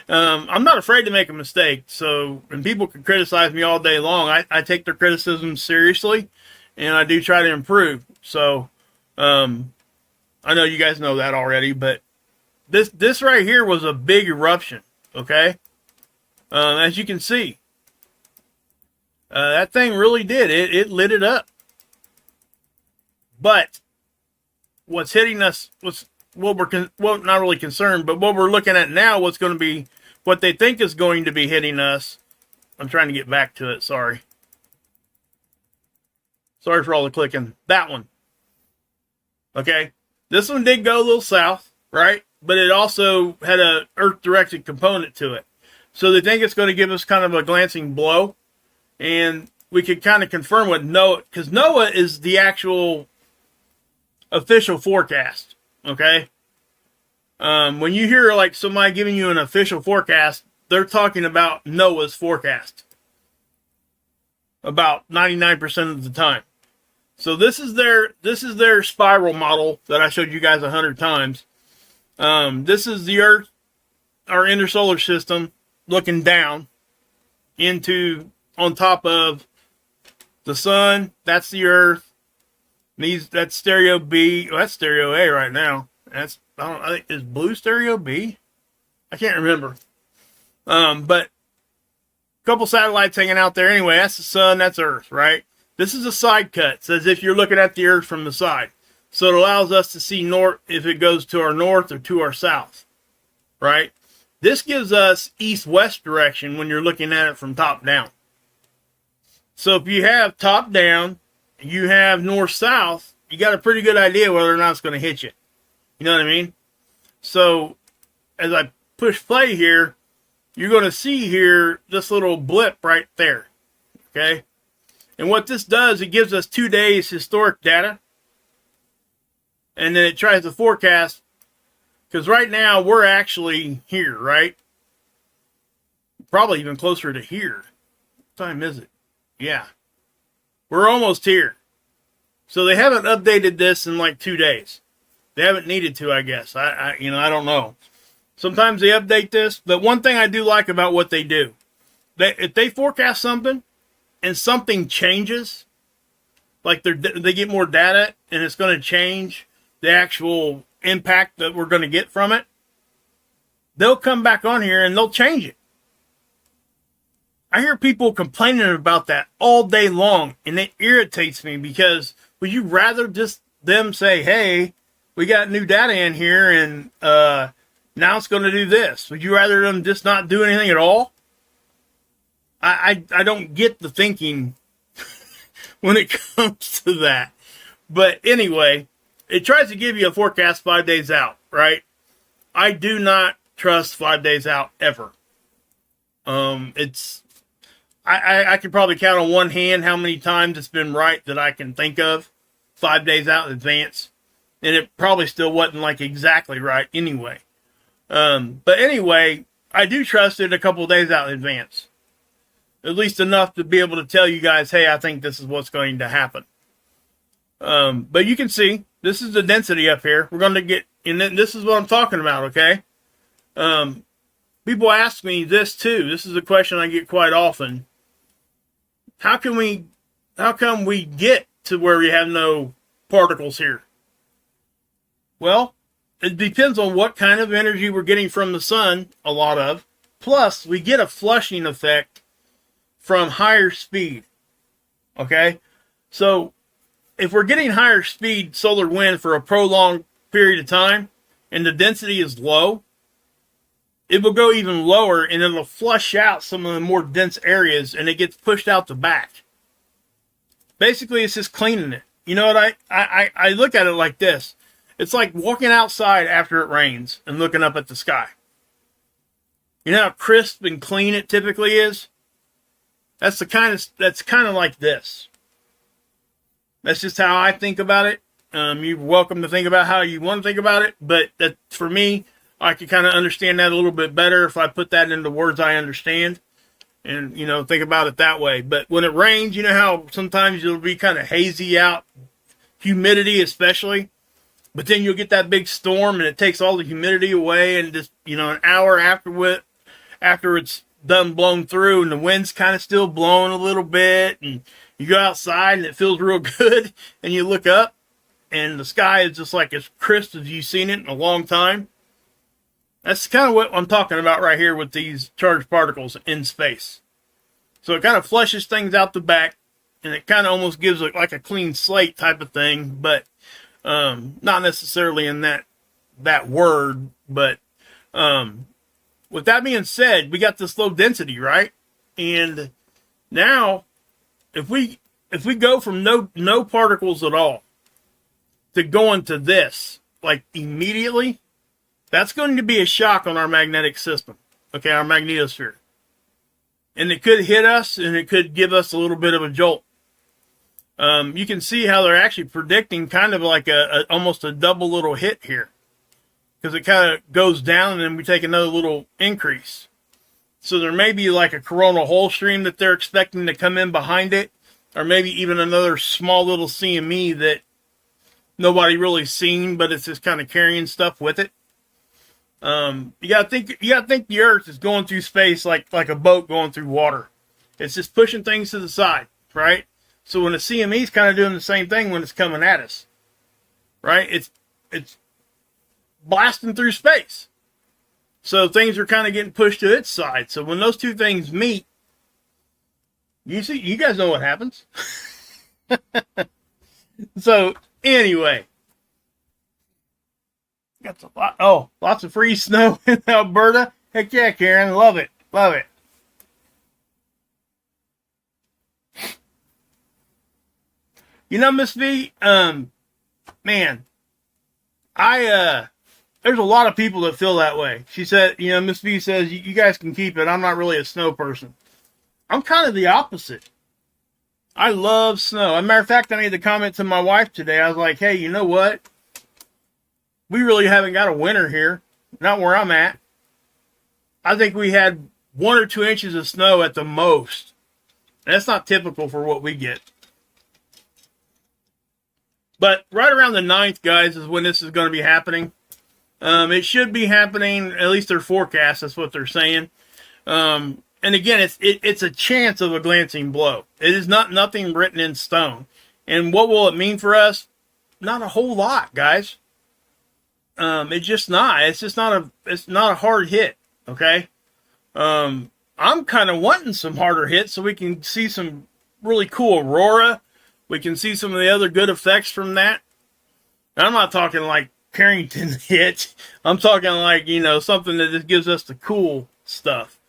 I'm not afraid to make a mistake. So, and people can criticize me all day long. I take their criticism seriously, and I do try to improve. So, I know you guys know that already, but this right here was a big eruption, okay? As you can see. That thing really did. It lit it up. But what's hitting us, not really concerned, but what we're looking at now, what they think is going to be hitting us. I'm trying to get back to it. Sorry. Sorry for all the clicking. That one. Okay. This one did go a little south, right? But it also had a Earth-directed component to it. So they think it's going to give us kind of a glancing blow. And we could kind of confirm with NOAA, because NOAA is the actual official forecast, okay? When you hear like somebody giving you an official forecast, they're talking about NOAA's forecast. About 99% of the time. So this is their spiral model that I showed you guys 100 times. This is the Earth, our inner solar system, looking down on top of the sun. That's the Earth. That's stereo B. Well, that's stereo A right now. I think is blue stereo B? I can't remember. But a couple satellites hanging out there. Anyway, that's the sun, that's Earth, right? This is a side cut. It's as if you're looking at the Earth from the side. So it allows us to see north if it goes to our north or to our south, right? This gives us east-west direction when you're looking at it from top down. So if you have top down, you have north-south, you got a pretty good idea whether or not it's going to hit you. You know what I mean? So as I push play here, you're going to see here this little blip right there. Okay. And what this does, it gives us 2 days historic data. And then it tries to forecast. Because right now we're actually here, right? Probably even closer to here. What time is it? Yeah. We're almost here. So they haven't updated this in like 2 days. They haven't needed to, I guess. I don't know. Sometimes they update this, but one thing I do like about what they do, if they forecast something and something changes, like they get more data and it's going to change the actual impact that we're going to get from it, they'll come back on here and they'll change it. I hear people complaining about that all day long, and it irritates me because would you rather just them say, hey, we got new data in here and now it's going to do this? Would you rather them just not do anything at all? I don't get the thinking when it comes to that. But anyway, it tries to give you a forecast 5 days out, right? I do not trust 5 days out ever. I can probably count on one hand how many times it's been right that I can think of 5 days out in advance. And it probably still wasn't like exactly right anyway. But anyway, I do trust it a couple of days out in advance. At least enough to be able to tell you guys, hey, I think this is what's going to happen. But you can see, this is the density up here. We're going to get, and this is what I'm talking about, okay? People ask me this too. This is a question I get quite often. How come we get to where we have no particles here? Well, it depends on what kind of energy we're getting from the sun, a lot of. Plus, we get a flushing effect from higher speed. Okay? So, if we're getting higher speed solar wind for a prolonged period of time, and the density is low, it will go even lower and it'll flush out some of the more dense areas and it gets pushed out the back. Basically, it's just cleaning it. You know what? I look at it like this. It's like walking outside after it rains and looking up at the sky. You know how crisp and clean it typically is? That's kind of like this. That's just how I think about it. You're welcome to think about how you want to think about it, but that, for me, I can kind of understand that a little bit better if I put that into words I understand and, think about it that way. But when it rains, you know how sometimes it'll be kind of hazy out, humidity especially, but then you'll get that big storm and it takes all the humidity away and just, an hour after it's done blown through and the wind's kind of still blowing a little bit and you go outside and it feels real good and you look up and the sky is just like as crisp as you've seen it in a long time. That's kind of what I'm talking about right here with these charged particles in space. So it kind of flushes things out the back, and it kind of almost gives it like a clean slate type of thing, but not necessarily in that word. But with that being said, we got this low density, right? And now, if we go from no particles at all to going to this, like immediately, that's going to be a shock on our magnetic system, okay, our magnetosphere. And it could hit us, and it could give us a little bit of a jolt. You can see how they're actually predicting kind of like almost a double little hit here. Because it kind of goes down, and then we take another little increase. So there may be like a coronal hole stream that they're expecting to come in behind it, or maybe even another small little CME that nobody really seen, but it's just kind of carrying stuff with it. You gotta think the Earth is going through space like a boat going through water. It's just pushing things to the side, right? So when the CME is kind of doing the same thing when it's coming at us, right? It's blasting through space. So things are kind of getting pushed to its side. So when those two things meet, you guys know what happens. So anyway. Got lots of free snow in Alberta. Heck yeah, Karen. Love it. Love it. Miss V, man, I there's a lot of people that feel that way. She said, you know, Miss B says, you guys can keep it. I'm not really a snow person. I'm kind of the opposite. I love snow. As a matter of fact, I made the comment to my wife today. I was like, hey, you know what? We really haven't got a winter here. Not where I'm at. I think we had 1 or 2 inches of snow at the most. And that's not typical for what we get. But right around the 9th, guys, is when this is going to be happening. It should be happening, at least their forecast, that's what they're saying. And again, it's a chance of a glancing blow. It is nothing written in stone. And what will it mean for us? Not a whole lot, guys. It's just not. It's not a hard hit, okay? I'm kind of wanting some harder hits so we can see some really cool aurora. We can see some of the other good effects from that. And I'm not talking like Carrington hit. I'm talking like, you know, something that just gives us the cool stuff.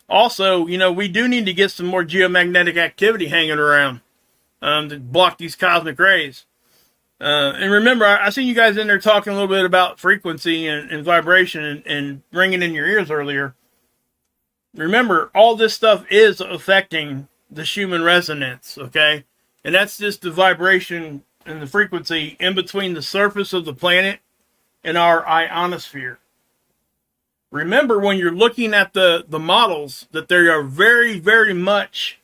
Also, you know, we do need to get some more geomagnetic activity hanging around to block these cosmic rays. And remember, I seen you guys in there talking a little bit about frequency and vibration and ringing in your ears earlier. Remember, all this stuff is affecting the Schumann resonance, okay? And that's just the vibration and the frequency in between the surface of the planet and our ionosphere. Remember, when you're looking at the models, that they are very, very much,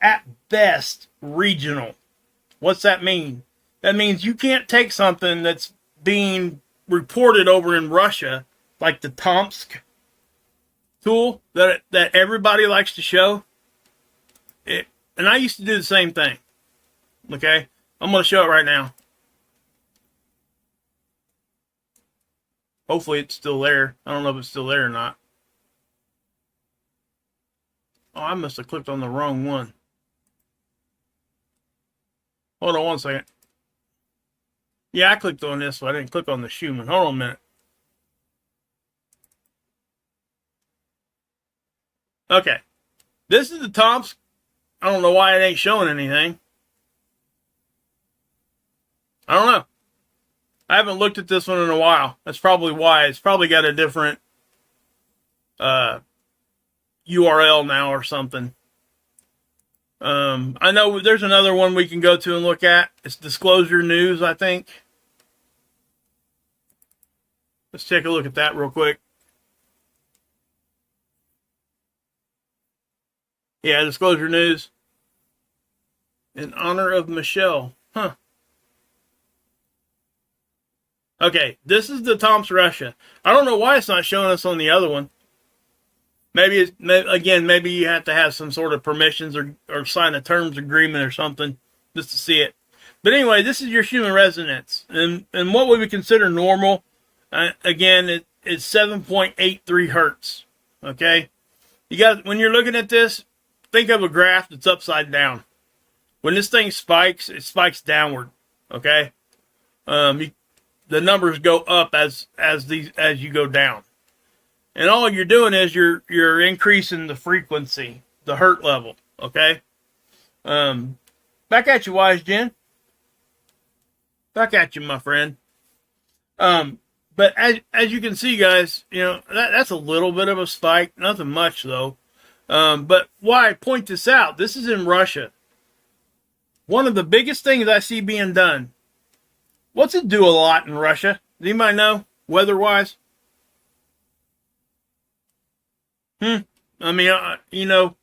at best, regional. What's that mean? That means you can't take something that's being reported over in Russia, like the Tomsk tool that everybody likes to show. And I used to do the same thing. Okay? I'm going to show it right now. Hopefully it's still there. I don't know if it's still there or not. Oh, I must have clicked on the wrong one. Hold on 1 second. Yeah, I clicked on this, so I didn't click on the Schumann. Hold on a minute. Okay. This is the Tomsk. I don't know why it ain't showing anything. I don't know. I haven't looked at this one in a while. That's probably why. It's probably got a different URL now or something. I know there's another one we can go to and look at. It's Disclosure News, I think. Let's take a look at that real quick. Yeah, Disclosure News. In honor of Michelle. Huh. Okay, this is the Tomsk, Russia. I don't know why it's not showing us on the other one. Maybe you have to have some sort of permissions or sign a terms agreement or something just to see it. But anyway, this is your Schumann resonance. And what we would consider normal, again, it's 7.83 hertz. Okay? When you're looking at this, think of a graph that's upside down. When this thing spikes, it spikes downward. Okay? The numbers go up as you go down. And all you're doing is you're increasing the frequency, the hertz level, okay? Back at you, Wise Jen. Back at you, my friend. But as you can see, guys, you know, that's a little bit of a spike. Nothing much, though. But why I point this out, this is in Russia. One of the biggest things I see being done. What's it do a lot in Russia? Does anybody know, weather-wise? I mean, you know,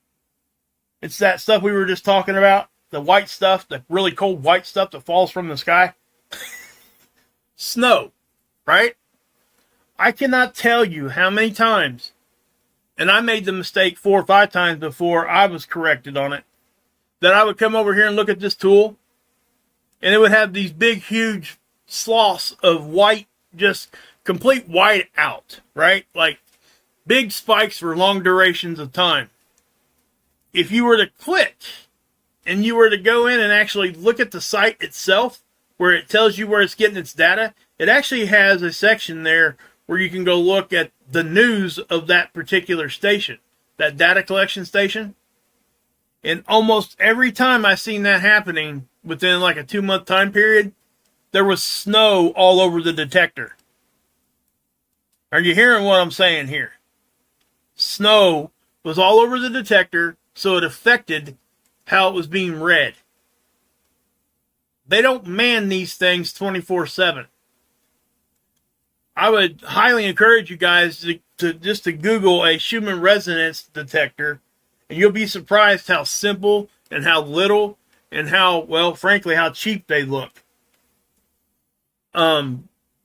it's that stuff we were just talking about. The white stuff, the really cold white stuff that falls from the sky. Snow, right? I cannot tell you how many times, and I made the mistake 4 or 5 times before I was corrected on it, that I would come over here and look at this tool, and it would have these big, huge sloughs of white, just complete white out, right? Like big spikes for long durations of time. If you were to click and you were to go in and actually look at the site itself, where it tells you where it's getting its data, it actually has a section there where you can go look at the news of that particular station, that data collection station. And almost every time I seen that happening within like a 2-month time period, there was snow all over the detector. Are you hearing what I'm saying here? Snow was all over the detector, so it affected how it was being read. They don't man these things 24/7. I would highly encourage you guys to Google a Schumann resonance detector, and you'll be surprised how simple and how little and how, well, frankly, how cheap they look.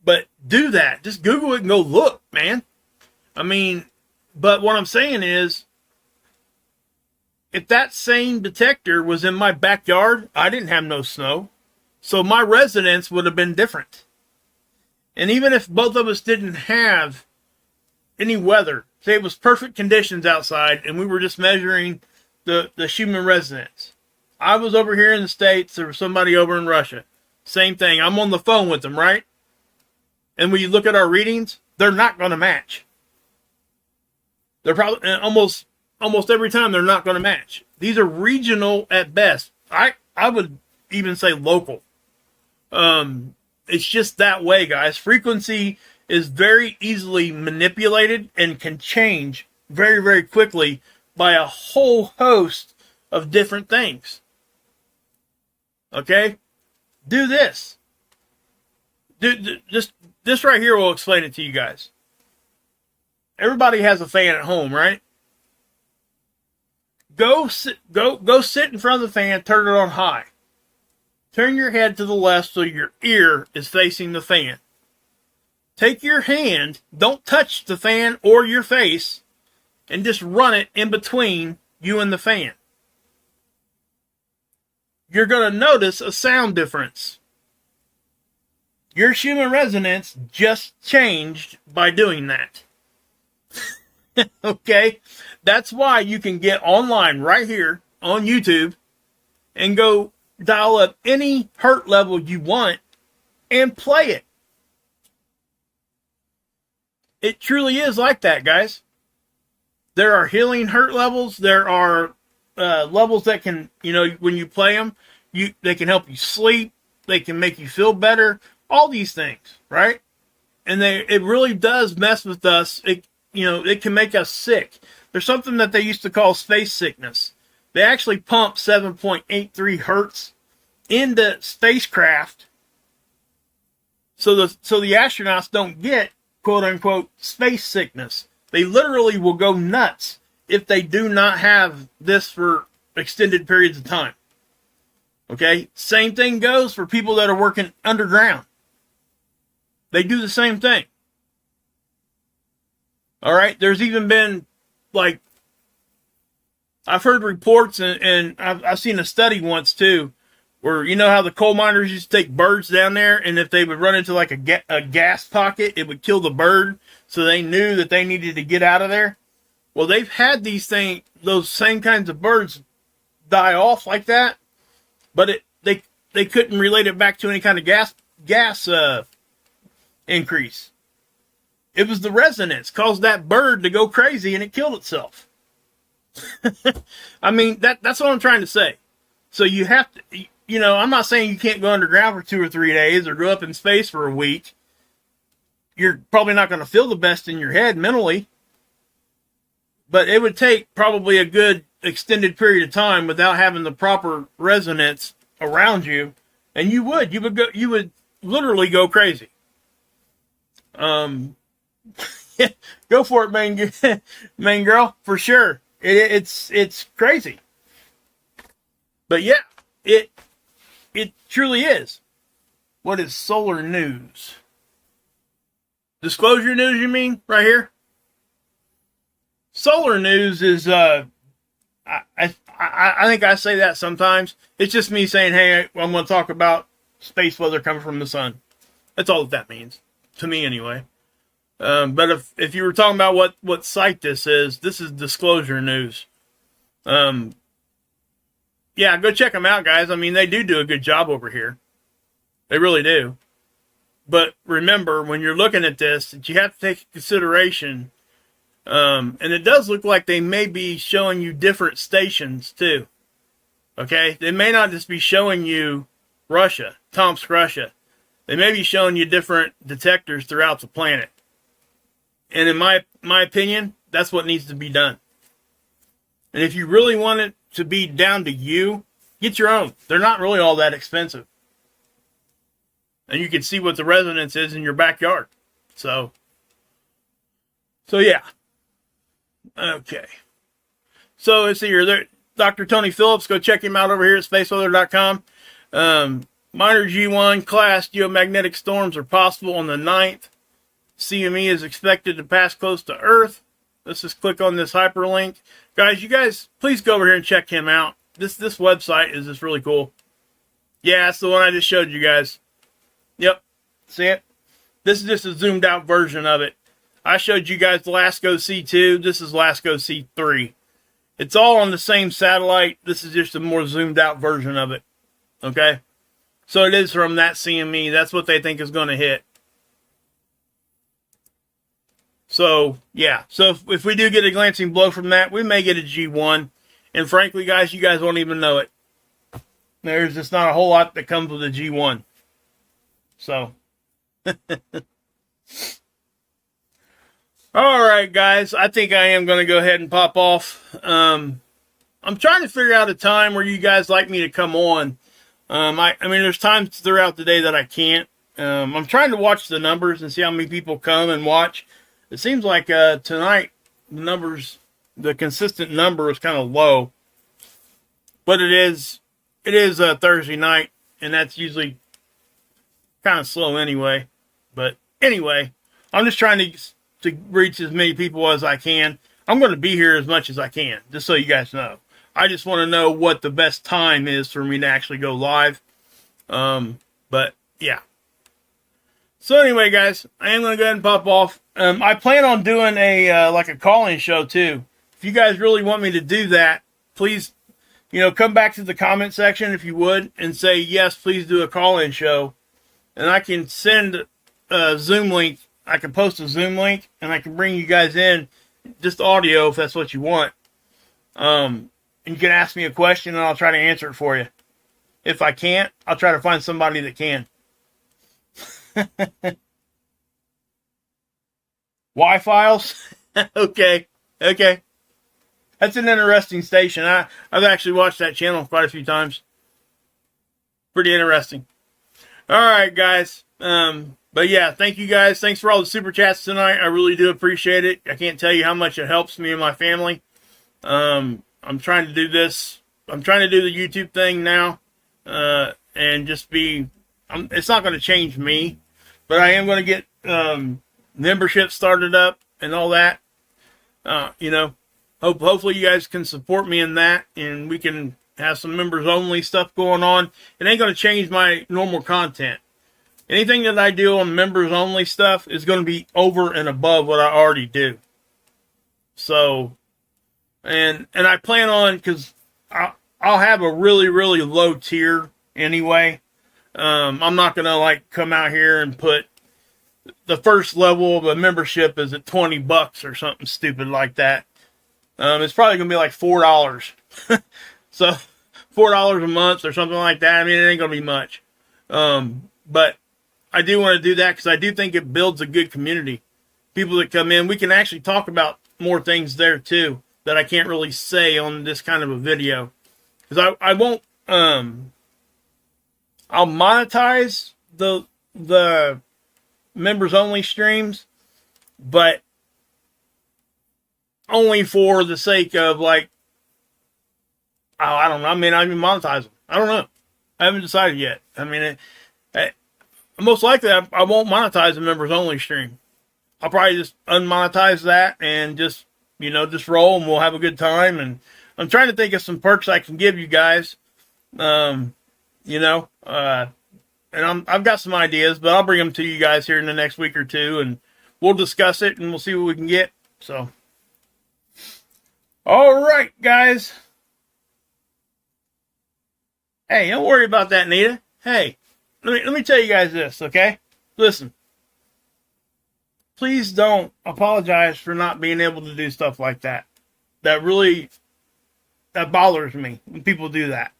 But do that. Just Google it and go look, man. I mean, but what I'm saying is, if that same detector was in my backyard, I didn't have no snow. So my resonance would have been different. And even if both of us didn't have any weather, say it was perfect conditions outside and we were just measuring the Schumann resonance. I was over here in the States, there was somebody over in Russia. Same thing. I'm on the phone with them, right? And when you look at our readings, they're not going to match. They're probably almost every time they're not going to match. These are regional at best. I would even say local. It's just that way, guys. Frequency is very easily manipulated and can change very, very quickly by a whole host of different things. Okay? Do this. This right here will explain it to you guys. Everybody has a fan at home, right? Go sit in front of the fan, turn it on high. Turn your head to the left so your ear is facing the fan. Take your hand, don't touch the fan or your face, and just run it in between you and the fan. You're going to notice a sound difference. Your Schumann resonance just changed by doing that. Okay? That's why you can get online right here on YouTube and go dial up any hertz level you want and play it. It truly is like that, guys. There are healing hertz levels. There are levels that can, when you play them, they can help you sleep. They can make you feel better. All these things, right? And it really does mess with us. It can make us sick. There's something that they used to call space sickness. They actually pump 7.83 hertz into spacecraft so the astronauts don't get quote unquote space sickness. They literally will go nuts if they do not have this for extended periods of time. Okay? Same thing goes for people that are working underground. They do the same thing. All right? There's even been, I've heard reports, and I've seen a study once too, where you know how the coal miners used to take birds down there, and if they would run into like a gas pocket, it would kill the bird, so they knew that they needed to get out of there. Well, they've had those same kinds of birds die off like that, but they couldn't relate it back to any kind of gas increase. It was the resonance caused that bird to go crazy, and it killed itself. I mean, that's what I'm trying to say. So you have to, I'm not saying you can't go underground for 2 or 3 days or go up in space for a week. You're probably not going to feel the best in your head mentally. But it would take probably a good extended period of time without having the proper resonance around you. And you would literally go crazy. Go for it, main girl, for sure. It's crazy. But yeah, it truly is. What is solar news? Disclosure news, you mean? Right here? Solar news is, I think I say that sometimes. It's just me saying, hey, I'm going to talk about space weather coming from the sun. That's all that means. To me, anyway. But if you were talking about what site this is disclosure news. Yeah, go check them out, guys. I mean, they do a good job over here. They really do. But remember, when you're looking at this, that you have to take into consideration, and it does look like they may be showing you different stations, too. Okay? They may not just be showing you Russia, Tomsk, Russia. They may be showing you different detectors throughout the planet. And in my opinion, that's what needs to be done. And if you really want it to be down to you, get your own. They're not really all that expensive. And you can see what the resonance is in your backyard. So yeah. Okay. So let's see here. There, Dr. Tony Phillips, go check him out over here at spaceweather.com. Minor G1 class geomagnetic storms are possible on the 9th. CME is expected to pass close to Earth. Let's just click on this hyperlink. Guys, you guys, please go over here and check him out. This website is just really cool. Yeah, it's the one I just showed you guys. Yep. See it? This is just a zoomed out version of it. I showed you guys the LASCO C2. This is LASCO C3. It's all on the same satellite. This is just a more zoomed out version of it. Okay? So it is from that CME. That's what they think is going to hit. So, yeah. So if we do get a glancing blow from that, we may get a G1. And frankly, guys, you guys won't even know it. There's just not a whole lot that comes with a G1. So. All right, guys. I think I am going to go ahead and pop off. I'm trying to figure out a time where you guys like me to come on. I mean, there's times throughout the day that I can't. I'm trying to watch the numbers and see how many people come and watch. It seems like tonight the consistent number is kind of low, but it is Thursday night, and that's usually kind of slow anyway. But anyway, I'm just trying to reach as many people as I can. I'm going to be here as much as I can, just so you guys know. I just want to know what the best time is for me to actually go live. But yeah. So anyway, guys, I am going to go ahead and pop off. I plan on doing like a call-in show too. If you guys really want me to do that, please, come back to the comment section if you would and say, yes, please do a call-in show. And I can send a Zoom link. I can post a Zoom link and I can bring you guys in just audio if that's what you want. And you can ask me a question and I'll try to answer it for you. If I can't, I'll try to find somebody that can. Y-Files? Okay. That's an interesting station. I've actually watched that channel quite a few times. Pretty interesting. Alright, guys. But yeah, thank you guys. Thanks for all the super chats tonight. I really do appreciate it. I can't tell you how much it helps me and my family. I'm trying to do this. I'm trying to do the YouTube thing now. And just be... it's not going to change me. But I am going to get membership started up and all that. Hopefully you guys can support me in that. And we can have some members only stuff going on. It ain't going to change my normal content. Anything that I do on members only stuff is going to be over and above what I already do. So, and I plan on, because I'll have a really, really low tier anyway. I'm not going to come out here and put the first level of a membership is at $20 or something stupid like that. It's probably going to be like $4. So $4 a month or something like that. I mean, it ain't going to be much. But I do want to do that because I do think it builds a good community. People that come in, we can actually talk about more things there too that I can't really say on this kind of a video. Because I won't, I'll monetize the members only streams, but only for the sake of I don't know. I mean, I even monetize them. I don't know. I haven't decided yet. I mean, most likely I won't monetize the members only stream. I'll probably just unmonetize that and just roll and we'll have a good time. And I'm trying to think of some perks I can give you guys. And I've got some ideas, but I'll bring them to you guys here in the next week or two, and we'll discuss it, and we'll see what we can get. So, all right, guys. Hey, don't worry about that, Nita. Hey, let me tell you guys this, okay? Listen. Please don't apologize for not being able to do stuff like that. That bothers me when people do that.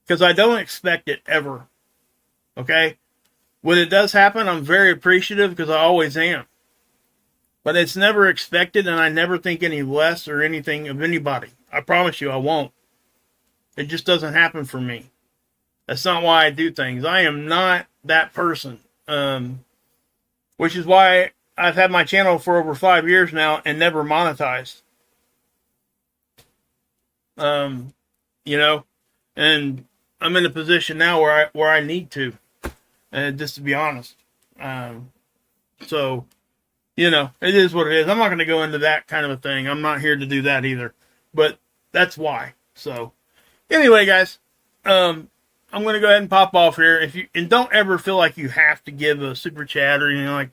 Because I don't expect it ever. Okay? When it does happen, I'm very appreciative because I always am. But it's never expected, and I never think any less or anything of anybody. I promise you I won't. It just doesn't happen for me. That's not why I do things. I am not that person. Which is why I've had my channel for over 5 years now and never monetized. You know, and I'm in a position now where I need to, just to be honest. So, you know, it is what it is. I'm not going to go into that kind of a thing. I'm not here to do that either, but that's why. So, anyway, guys, I'm going to go ahead and pop off here. And don't ever feel like you have to give a super chat or anything like.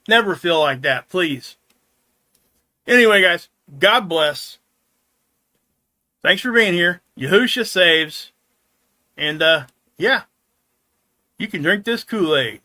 Never feel like that, please. Anyway, guys, God bless. Thanks for being here. Yahusha saves. And, yeah, you can drink this Kool-Aid.